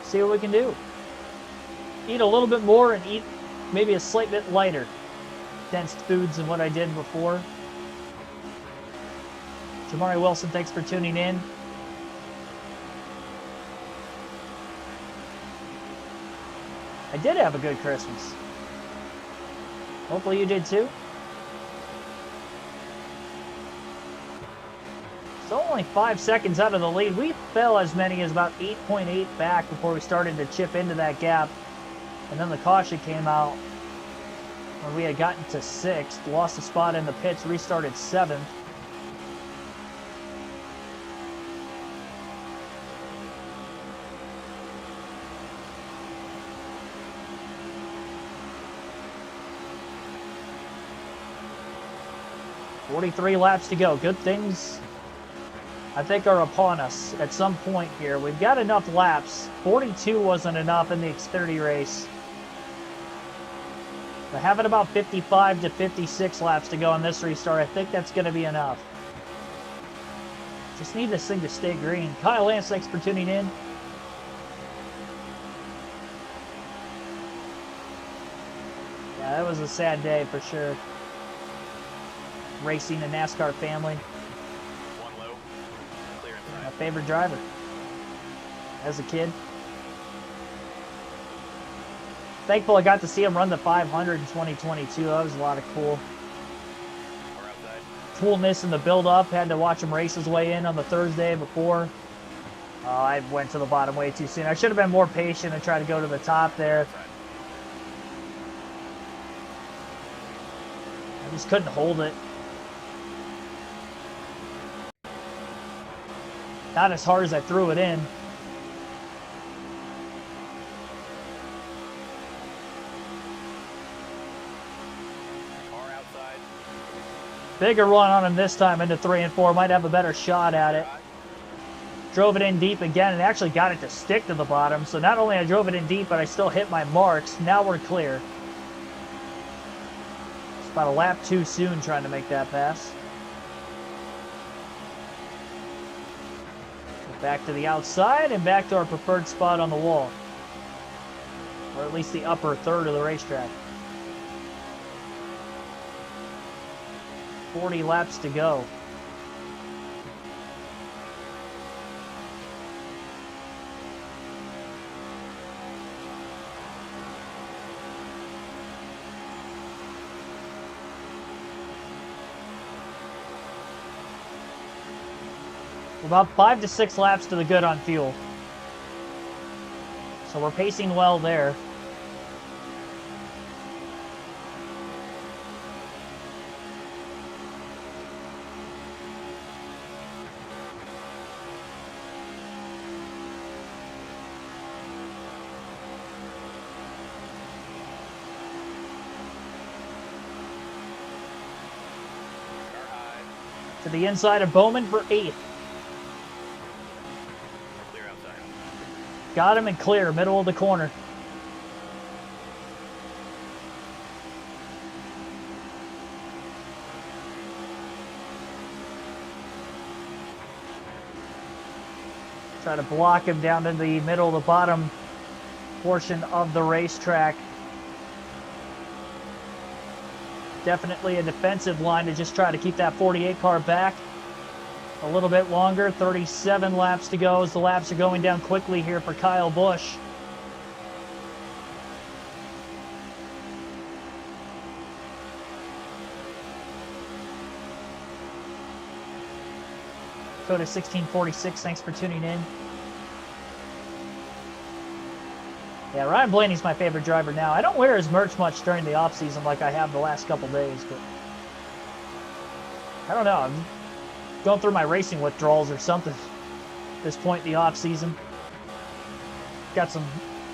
see what we can do. Eat a little bit more and eat maybe a slight bit lighter dense foods than what I did before. Jamari Wilson, thanks for tuning in. I did have a good Christmas. Hopefully you did too. So only 5 seconds out of the lead. We fell as many as about 8.8 back before we started to chip into that gap. And then the caution came out when we had gotten to 6th, lost a spot in the pits, restarted 7th. "43 laps to go." Good things, I think, are upon us at some point here. We've got enough laps. 42 wasn't enough in the Xfinity race. We're having about 55 to 56 laps to go on this restart. I think that's going to be enough. Just need this thing to stay green. Kyle Lance, thanks for tuning in. Yeah, that was a sad day for sure. Racing a NASCAR family. One low. Clear inside. My favorite driver as a kid. Thankful I got to see him run the 500 in 2022. That was a lot of Car outside. coolness in the build-up. Had to watch him race his way in on the Thursday before. I went to the bottom way too soon. I should have been more patient and tried to go to the top there. Outside. I just couldn't hold it. Not as hard as I threw it in. Car outside. Bigger run on him this time into 3 and 4. Might have a better shot at it. Drove it in deep again and actually got it to stick to the bottom. So not only I drove it in deep, but I still hit my marks. Now we're clear. It's about a lap too soon trying to make that pass. Back to the outside and back to our preferred spot on the wall. Or at least the upper third of the racetrack. 40 laps to go. About 5 to 6 laps to the good on fuel. So we're pacing well there. Car high. To the inside of Bowman for 8th. Clear outside. Got him and clear, middle of the corner. Try to block him down to the middle of the bottom portion of the racetrack. Definitely a defensive line to just try to keep that 48 car back a little bit longer. 37 laps to go as the laps are going down quickly here for Kyle Busch. Code 1646, thanks for tuning in. Yeah, Ryan Blaney's my favorite driver now. I don't wear his merch much during the off-season like I have the last couple days, but I don't know. I'm going through my racing withdrawals or something at this point in the off-season. Got some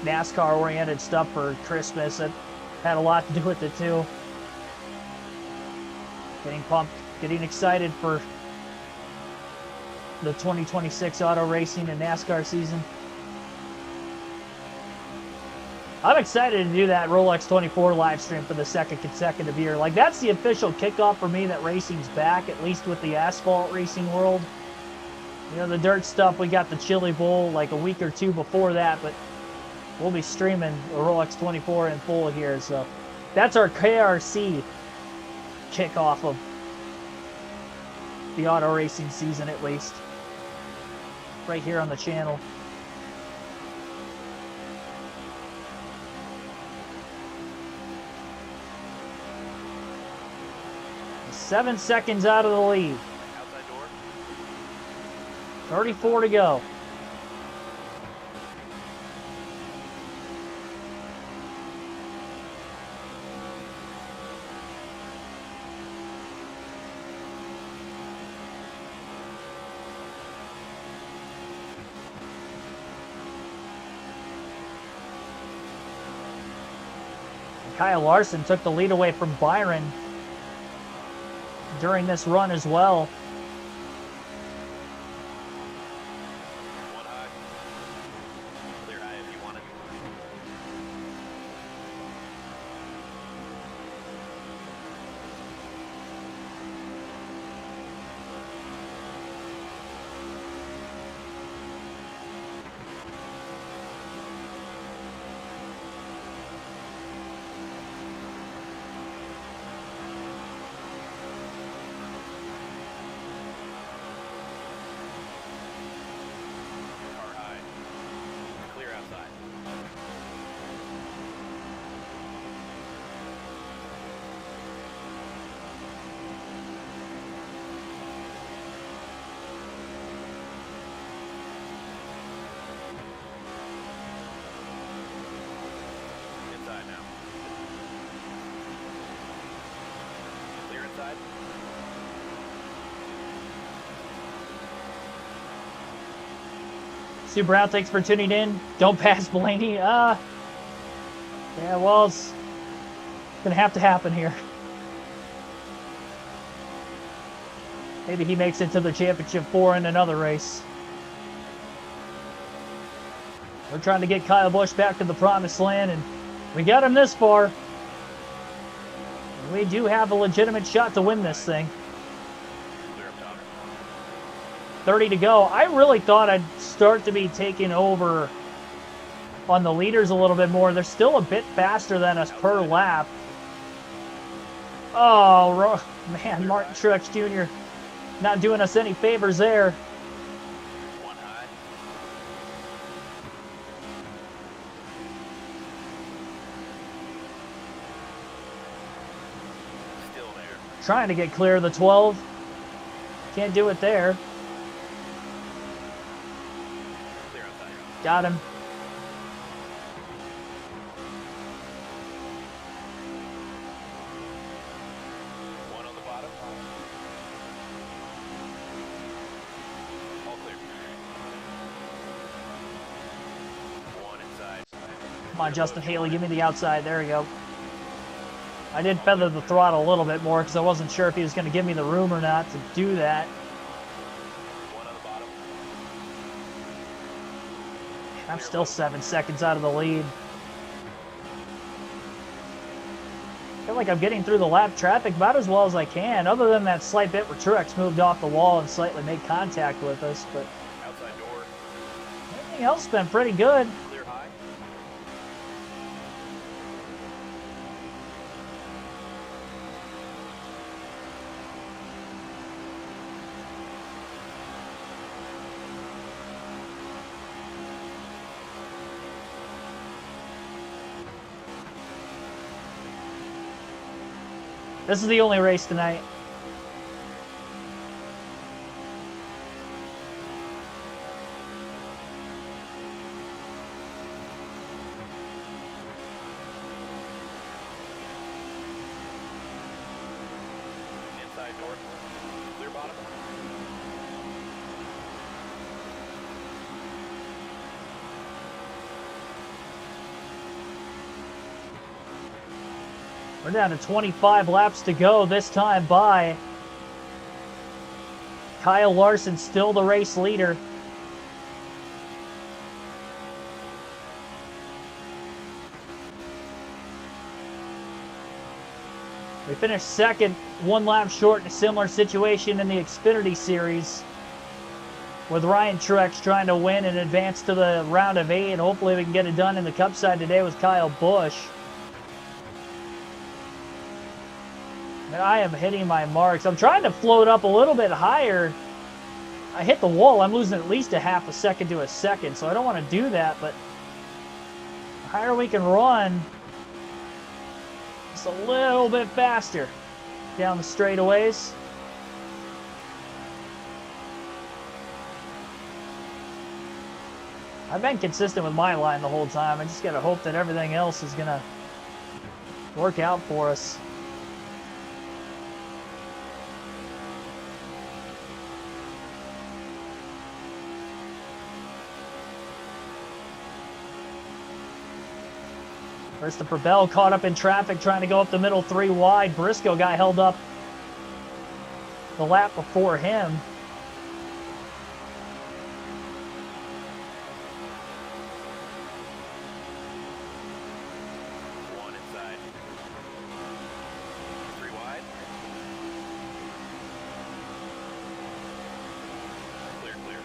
NASCAR-oriented stuff for Christmas that had a lot to do with it, too. Getting pumped, getting excited for the 2026 auto racing and NASCAR season. I'm excited to do that Rolex 24 live stream for the second consecutive year. Like, that's the official kickoff for me that racing's back, at least with the asphalt racing world. You know, the dirt stuff, we got the Chili Bowl like a week or two before that, but we'll be streaming the Rolex 24 in full here. So that's our KRC kickoff of the auto racing season, at least. Right here on the channel. Seven seconds out of the lead. Outside door. 34 to go. Kyle Larson took the lead away from Byron during this run as well. One high. Clear high if you want it. Car high. Clear outside. Inside now. Clear inside. Sue Brown, thanks for tuning in. Don't pass Blaney. Yeah, well, it's gonna have to happen here. Maybe he makes it to the championship 4 in another race. We're trying to get Kyle Busch back to the promised land, and we got him this far. We do have a legitimate shot to win this thing. Clear up top. 30 to go. I really thought I'd start to be taking over on the leaders a little bit more. They're still a bit faster than us per lap. Oh, man, Martin Truex Jr. not doing us any favors there. One high. Still there. Trying to get clear of the 12. Can't do it there. Clear outside. Got him. One on the bottom. All clear. One inside. Come on, Justin Haley, give me the outside. There we go. I did feather the throttle a little bit more because I wasn't sure if he was going to give me the room or not to do that. One on the bottom. I'm still 7 seconds out of the lead. I feel like I'm getting through the lap traffic about as well as I can, other than that slight bit where Truex moved off the wall and slightly made contact with us, but Outside door. everything else has been pretty good. Clear high. This is the only race tonight. Inside door. Clear bottom. We're down to 25 laps to go, this time by Kyle Larson, still the race leader. We finished second, 1 lap short in a similar situation in the Xfinity Series, with Ryan Truex trying to win and advance to the round of 8. Hopefully we can get it done in the Cup side today with Kyle Busch. And I am hitting my marks. I'm trying to float up a little bit higher. I hit the wall. I'm losing at least a half a second to a second, so I don't want to do that, but the higher we can run, just a little bit faster down the straightaways. I've been consistent with my line the whole time. I just got to hope that everything else is going to work out for us. Christopher Bell caught up in traffic trying to go up the middle 3 wide. Briscoe got held up the lap before him. One inside. 3 wide. Clear, clear.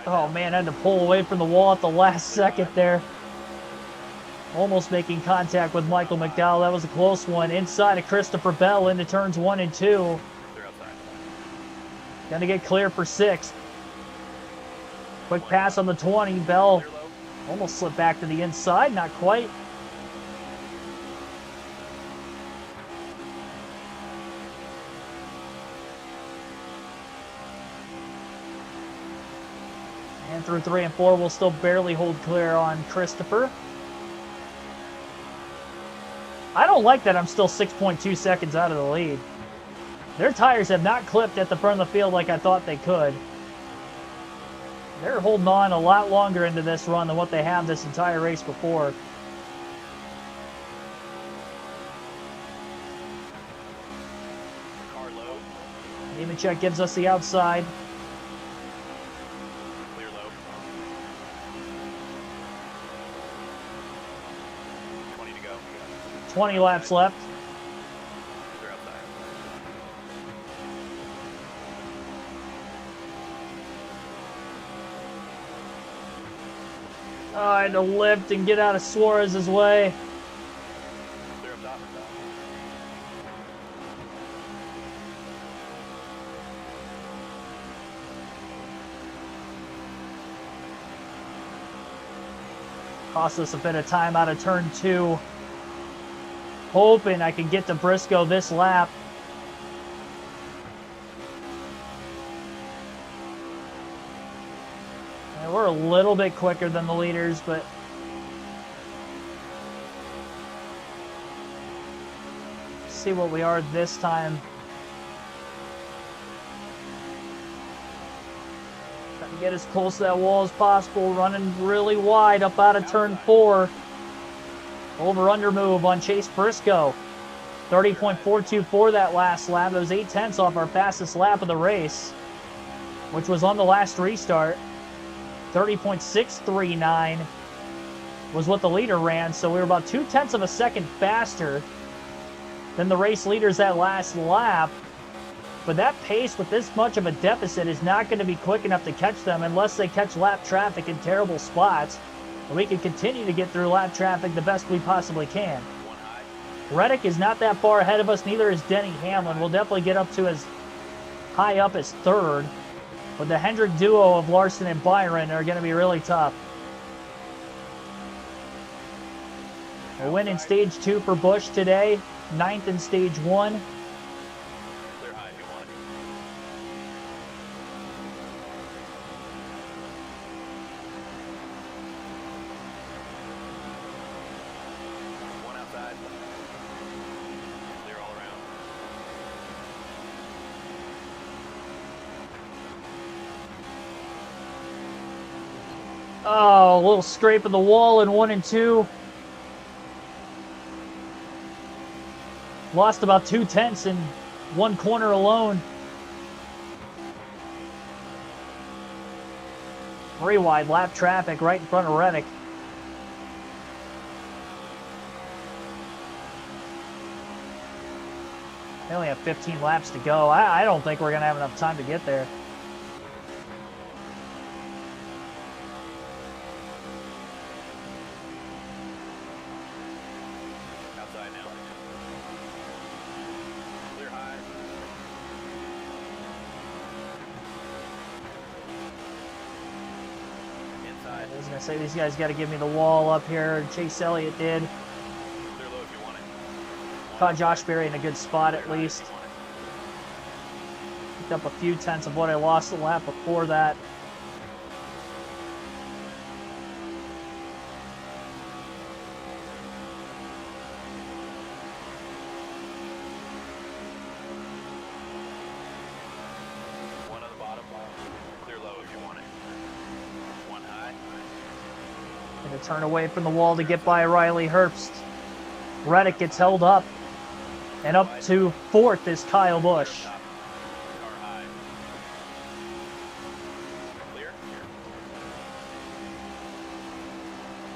Oh man, I had to pull away from the wall at the last second there. Almost making contact with Michael McDowell. That was a close one. Inside of Christopher Bell into turns 1 and 2. Clear outside. Gonna get clear for 6th. Quick pass on the 20. Bell Clear low. almost slipped back to the inside. Not quite. And through 3 and 4, we'll still barely hold clear on Christopher. I don't like that I'm still 6.2 seconds out of the lead. Their tires have not clipped at the front of the field like I thought they could. They're holding on a lot longer into this run than what they have this entire race before. Car low. Nemechek gives us the outside. Clear low. 20 to go. 20 laps left. Clear outside. Oh, I had to lift and get out of Suarez's way. Clear up top. Cost us a bit of time out of turn 2. Hoping I can get to Briscoe this lap. And we're a little bit quicker than the leaders, but see what we are this time. Trying to get as close to that wall as possible. Running really wide up out of turn 4. Over-under move on Chase Briscoe. 30.424 that last lap. It was 0.8 off our fastest lap of the race, which was on the last restart. 30.639 was what the leader ran, so we were about 0.2 of a second faster than the race leaders that last lap. But that pace with this much of a deficit is not going to be quick enough to catch them unless they catch lap traffic in terrible spots. And we can continue to get through lap traffic the best we possibly can. Reddick is not that far ahead of us, neither is Denny Hamlin. We'll definitely get up to as high up as 3rd. But the Hendrick duo of Larson and Byron are going to be really tough. A win in Stage 2 for Busch today, 9th in Stage 1. Oh, a little scrape of the wall in 1 and 2. Lost about 0.2 in one corner alone. 3 wide lap traffic right in front of Reddick. They only have 15 laps to go. I don't think we're going to have enough time to get there. I was going to say, these guys got to give me the wall up here. Chase Elliott did. Caught Josh Berry in a good spot at least. Picked up a few tenths of what I lost the lap before that. Going to turn away from the wall to get by Riley Herbst. Reddick gets held up. And up to 4th is Kyle Busch.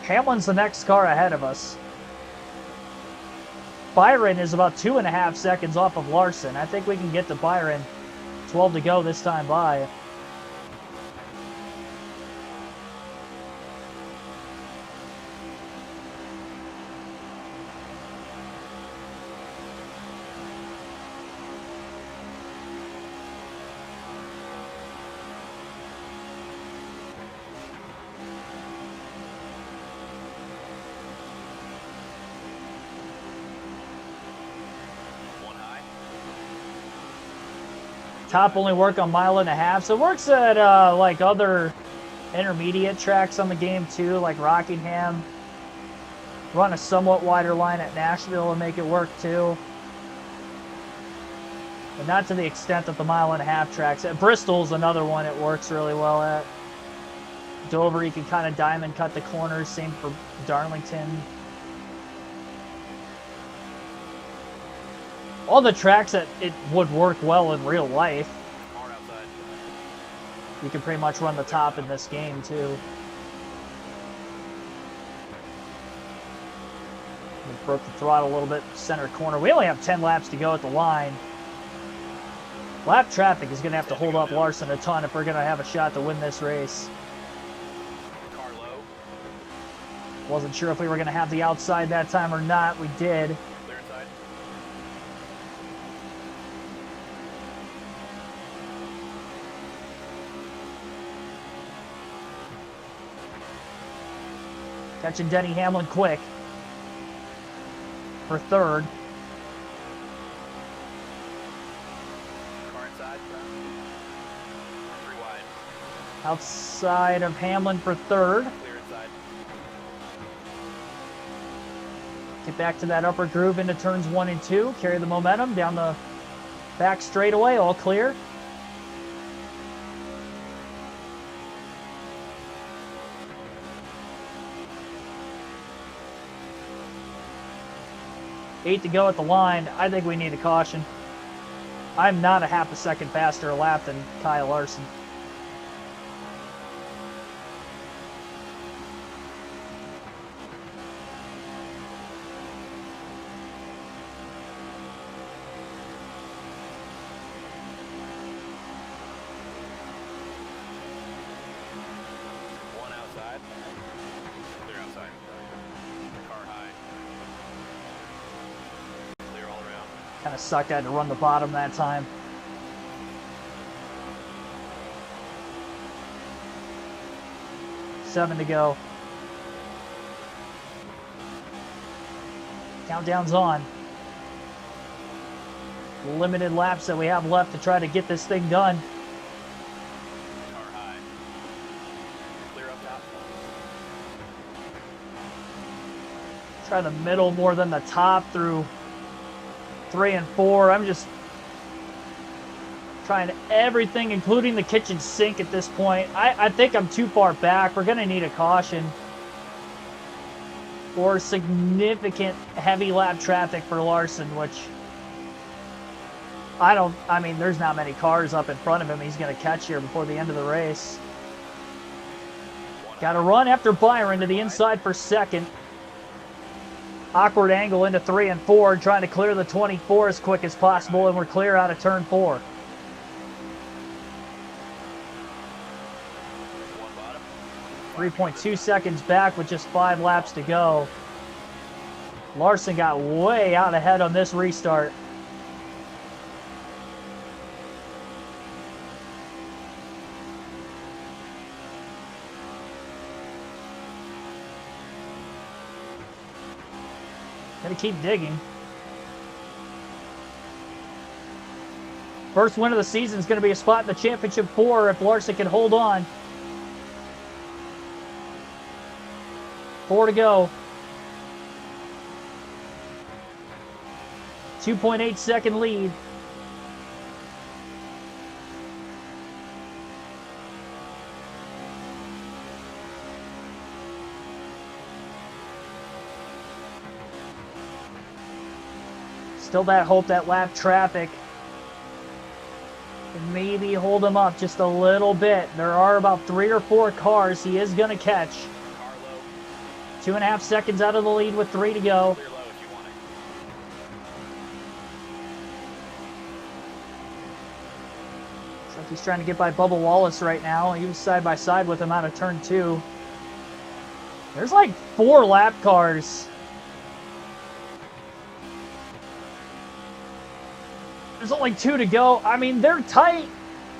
Hamlin's the next car ahead of us. Byron is about 2.5 seconds off of Larson. I think we can get to Byron. 12 to go this time by. Top only work on 1.5 miles, so it works at like other intermediate tracks on the game too, like Rockingham. Run a somewhat wider line at Nashville and make it work too, but not to the extent of the 1.5 mile tracks. At Bristol's another one it works really well at. Dover, you can kind of diamond cut the corners. Same for Darlington. All the tracks that it would work well in real life, you can pretty much run the top in this game too. Broke the throttle a little bit, center corner. We only have 10 laps to go at the line. Lap traffic is going to have to hold up Larson a ton if we're going to have a shot to win this race. Wasn't sure if we were going to have the outside that time or not. We did. Catching Denny Hamlin quick for 3rd. Car inside. 3 wide. Outside of Hamlin for 3rd. Clear inside. Get back to that upper groove into turns 1 and 2. Carry the momentum down the back straightaway. All clear. Eight to go at the line. I think we need a caution. I'm not a half a second faster lap than Kyle Larson. One outside. Clear outside. The car high. Clear all around. Kind of sucked I had to run the bottom that time. Seven to go. Countdown's on. Limited laps that we have left to try to get this thing done. Car high. Clear up top. Try the middle more than the top through 3 and 4. I'm just trying everything, including the kitchen sink at this point. I think I'm too far back. We're going to need a caution or significant heavy lap traffic for Larson, which I mean, there's not many cars up in front of him he's going to catch here before the end of the race. Got to run after Byron to the inside for second. Awkward angle into 3 and 4, trying to clear the 24 as quick as possible, and we're clear out of turn 4. 3.2 seconds back with just 5 laps to go. Larson got way out ahead on this restart. Gotta keep digging. First win of the season is going to be a spot in the championship 4 if Larson can hold on. 4 to go. 2.8 second lead. Still that hope that lap traffic can maybe hold him up just a little bit. There are about 3 or 4 cars he is going to catch. 2.5 seconds out of the lead with 3 to go. Clear low if you want it. Looks like he's trying to get by Bubba Wallace right now. He was side by side with him out of turn 2. There's like 4 lap cars. There's only 2 to go. I mean, they're tight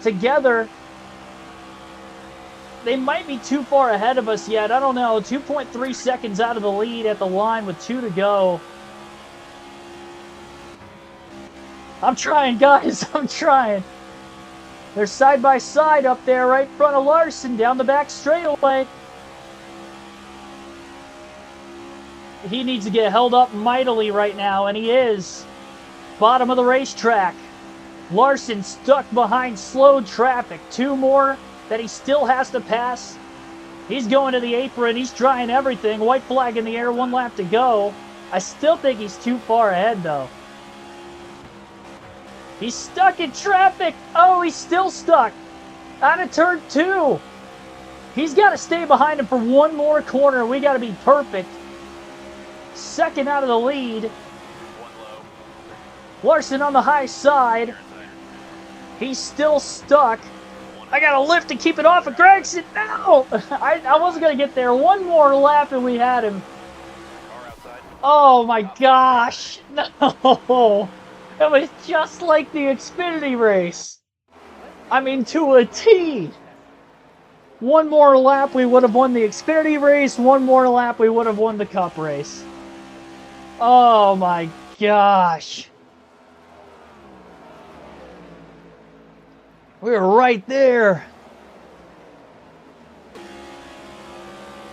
together. They might be too far ahead of us yet. I don't know. 2.3 seconds out of the lead at the line with 2 to go. I'm trying, guys. I'm trying. They're side by side up there right in front of Larson down the back straightaway. He needs to get held up mightily right now, and he is. Bottom of the racetrack. Larson stuck behind slow traffic. 2 more that he still has to pass. He's going to the apron. He's trying everything. White flag in the air. 1 lap to go. I still think he's too far ahead, though. He's stuck in traffic. Oh, he's still stuck. Out of turn 2. He's got to stay behind him for 1 more corner. We got to be perfect. Second out of the lead. 1 low. Larson on the high side. He's still stuck. I got to lift to keep it off of Gregson. No! I wasn't going to get there. 1 more lap and we had him. Car outside. Oh my gosh. No. It was just like the Xfinity race. I mean, to a T. 1 more lap, we would have won the Xfinity race. 1 more lap, we would have won the Cup race. Oh my gosh. We were right there.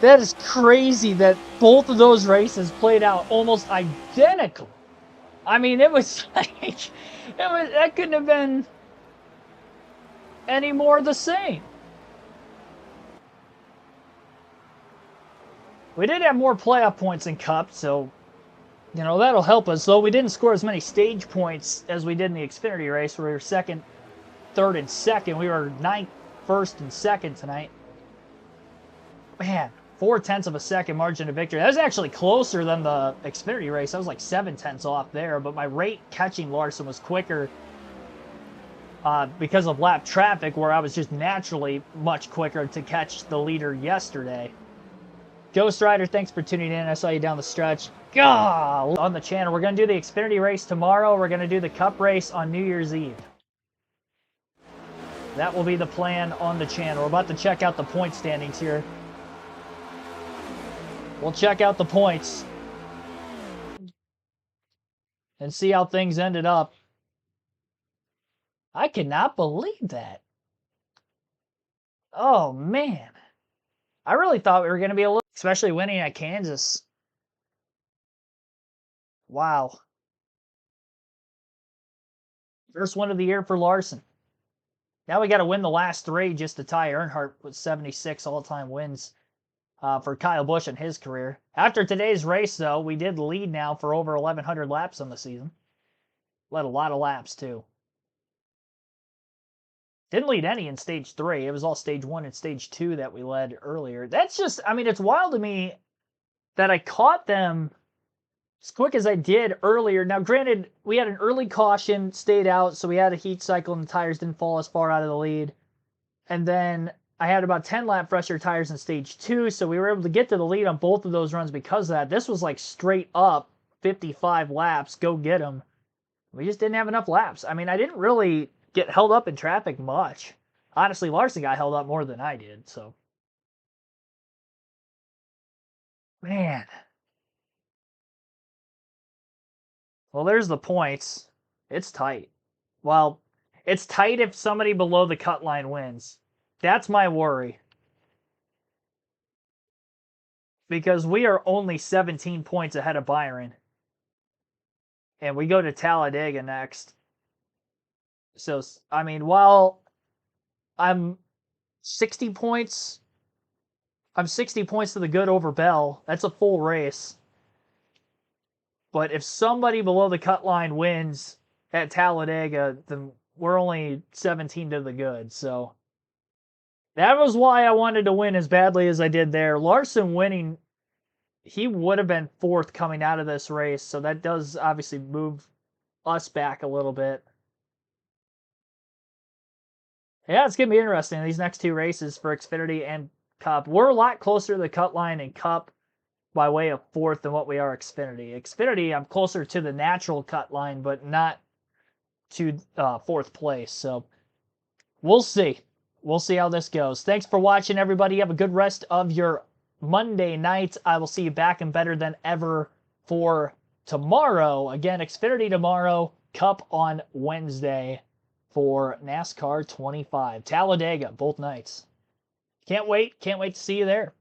That is crazy that both of those races played out almost identical. I mean, it was like, that couldn't have been any more the same. We did have more playoff points in Cup, so, you know, that'll help us. Though we didn't score as many stage points as we did in the Xfinity race, where we were second, third, and second. We were ninth, first, and second tonight. Man, 0.4 of a second margin of victory. That was actually closer than the Xfinity race. I was like 0.7 off there, but my rate catching Larson was quicker because of lap traffic, where I was just naturally much quicker to catch the leader yesterday. Ghost Rider, thanks for tuning in. I saw you down the stretch. God, on the channel, we're going to do the Xfinity race tomorrow. We're going to do the Cup race on New Year's Eve. That will be the plan on the channel. We're about to check out the point standings here. We'll check out the points and see how things ended up. I cannot believe that. Oh, man. I really thought we were going to be a little, especially winning at Kansas. Wow. First win of the year for Larson. Now we got to win the last 3 just to tie Earnhardt with 76 all-time wins for Kyle Busch in his career. After today's race, though, we did lead now for over 1,100 laps on the season. Led a lot of laps, too. Didn't lead any in stage 3. It was all stage 1 and stage 2 that we led earlier. That's just, I mean, it's wild to me that I caught them as quick as I did earlier. Now, granted, we had an early caution, stayed out, so we had a heat cycle and the tires didn't fall as far out of the lead. And then I had about 10 lap fresher tires in stage 2, so we were able to get to the lead on both of those runs because of that. This was like straight up 55 laps, go get them. We just didn't have enough laps. I mean, I didn't really get held up in traffic much. Honestly, Larson got held up more than I did, so. Man. Well, there's the points. It's tight. Well, it's tight if somebody below the cut line wins. That's my worry. Because we are only 17 points ahead of Byron. And we go to Talladega next. So, I mean, while I'm 60 points to the good over Bell. That's a full race. But if somebody below the cut line wins at Talladega, then we're only 17 to the good. So that was why I wanted to win as badly as I did there. Larson winning, he would have been 4th coming out of this race. So that does obviously move us back a little bit. Yeah, it's going to be interesting, these next 2 races for Xfinity and Cup. We're a lot closer to the cut line in Cup by way of 4th than what we are Xfinity. Xfinity, I'm closer to the natural cut line, but not to 4th place. So we'll see. We'll see how this goes. Thanks for watching, everybody. Have a good rest of your Monday night. I will see you back and better than ever for tomorrow. Again, Xfinity tomorrow, Cup on Wednesday for NASCAR 25. Talladega, both nights. Can't wait. Can't wait to see you there.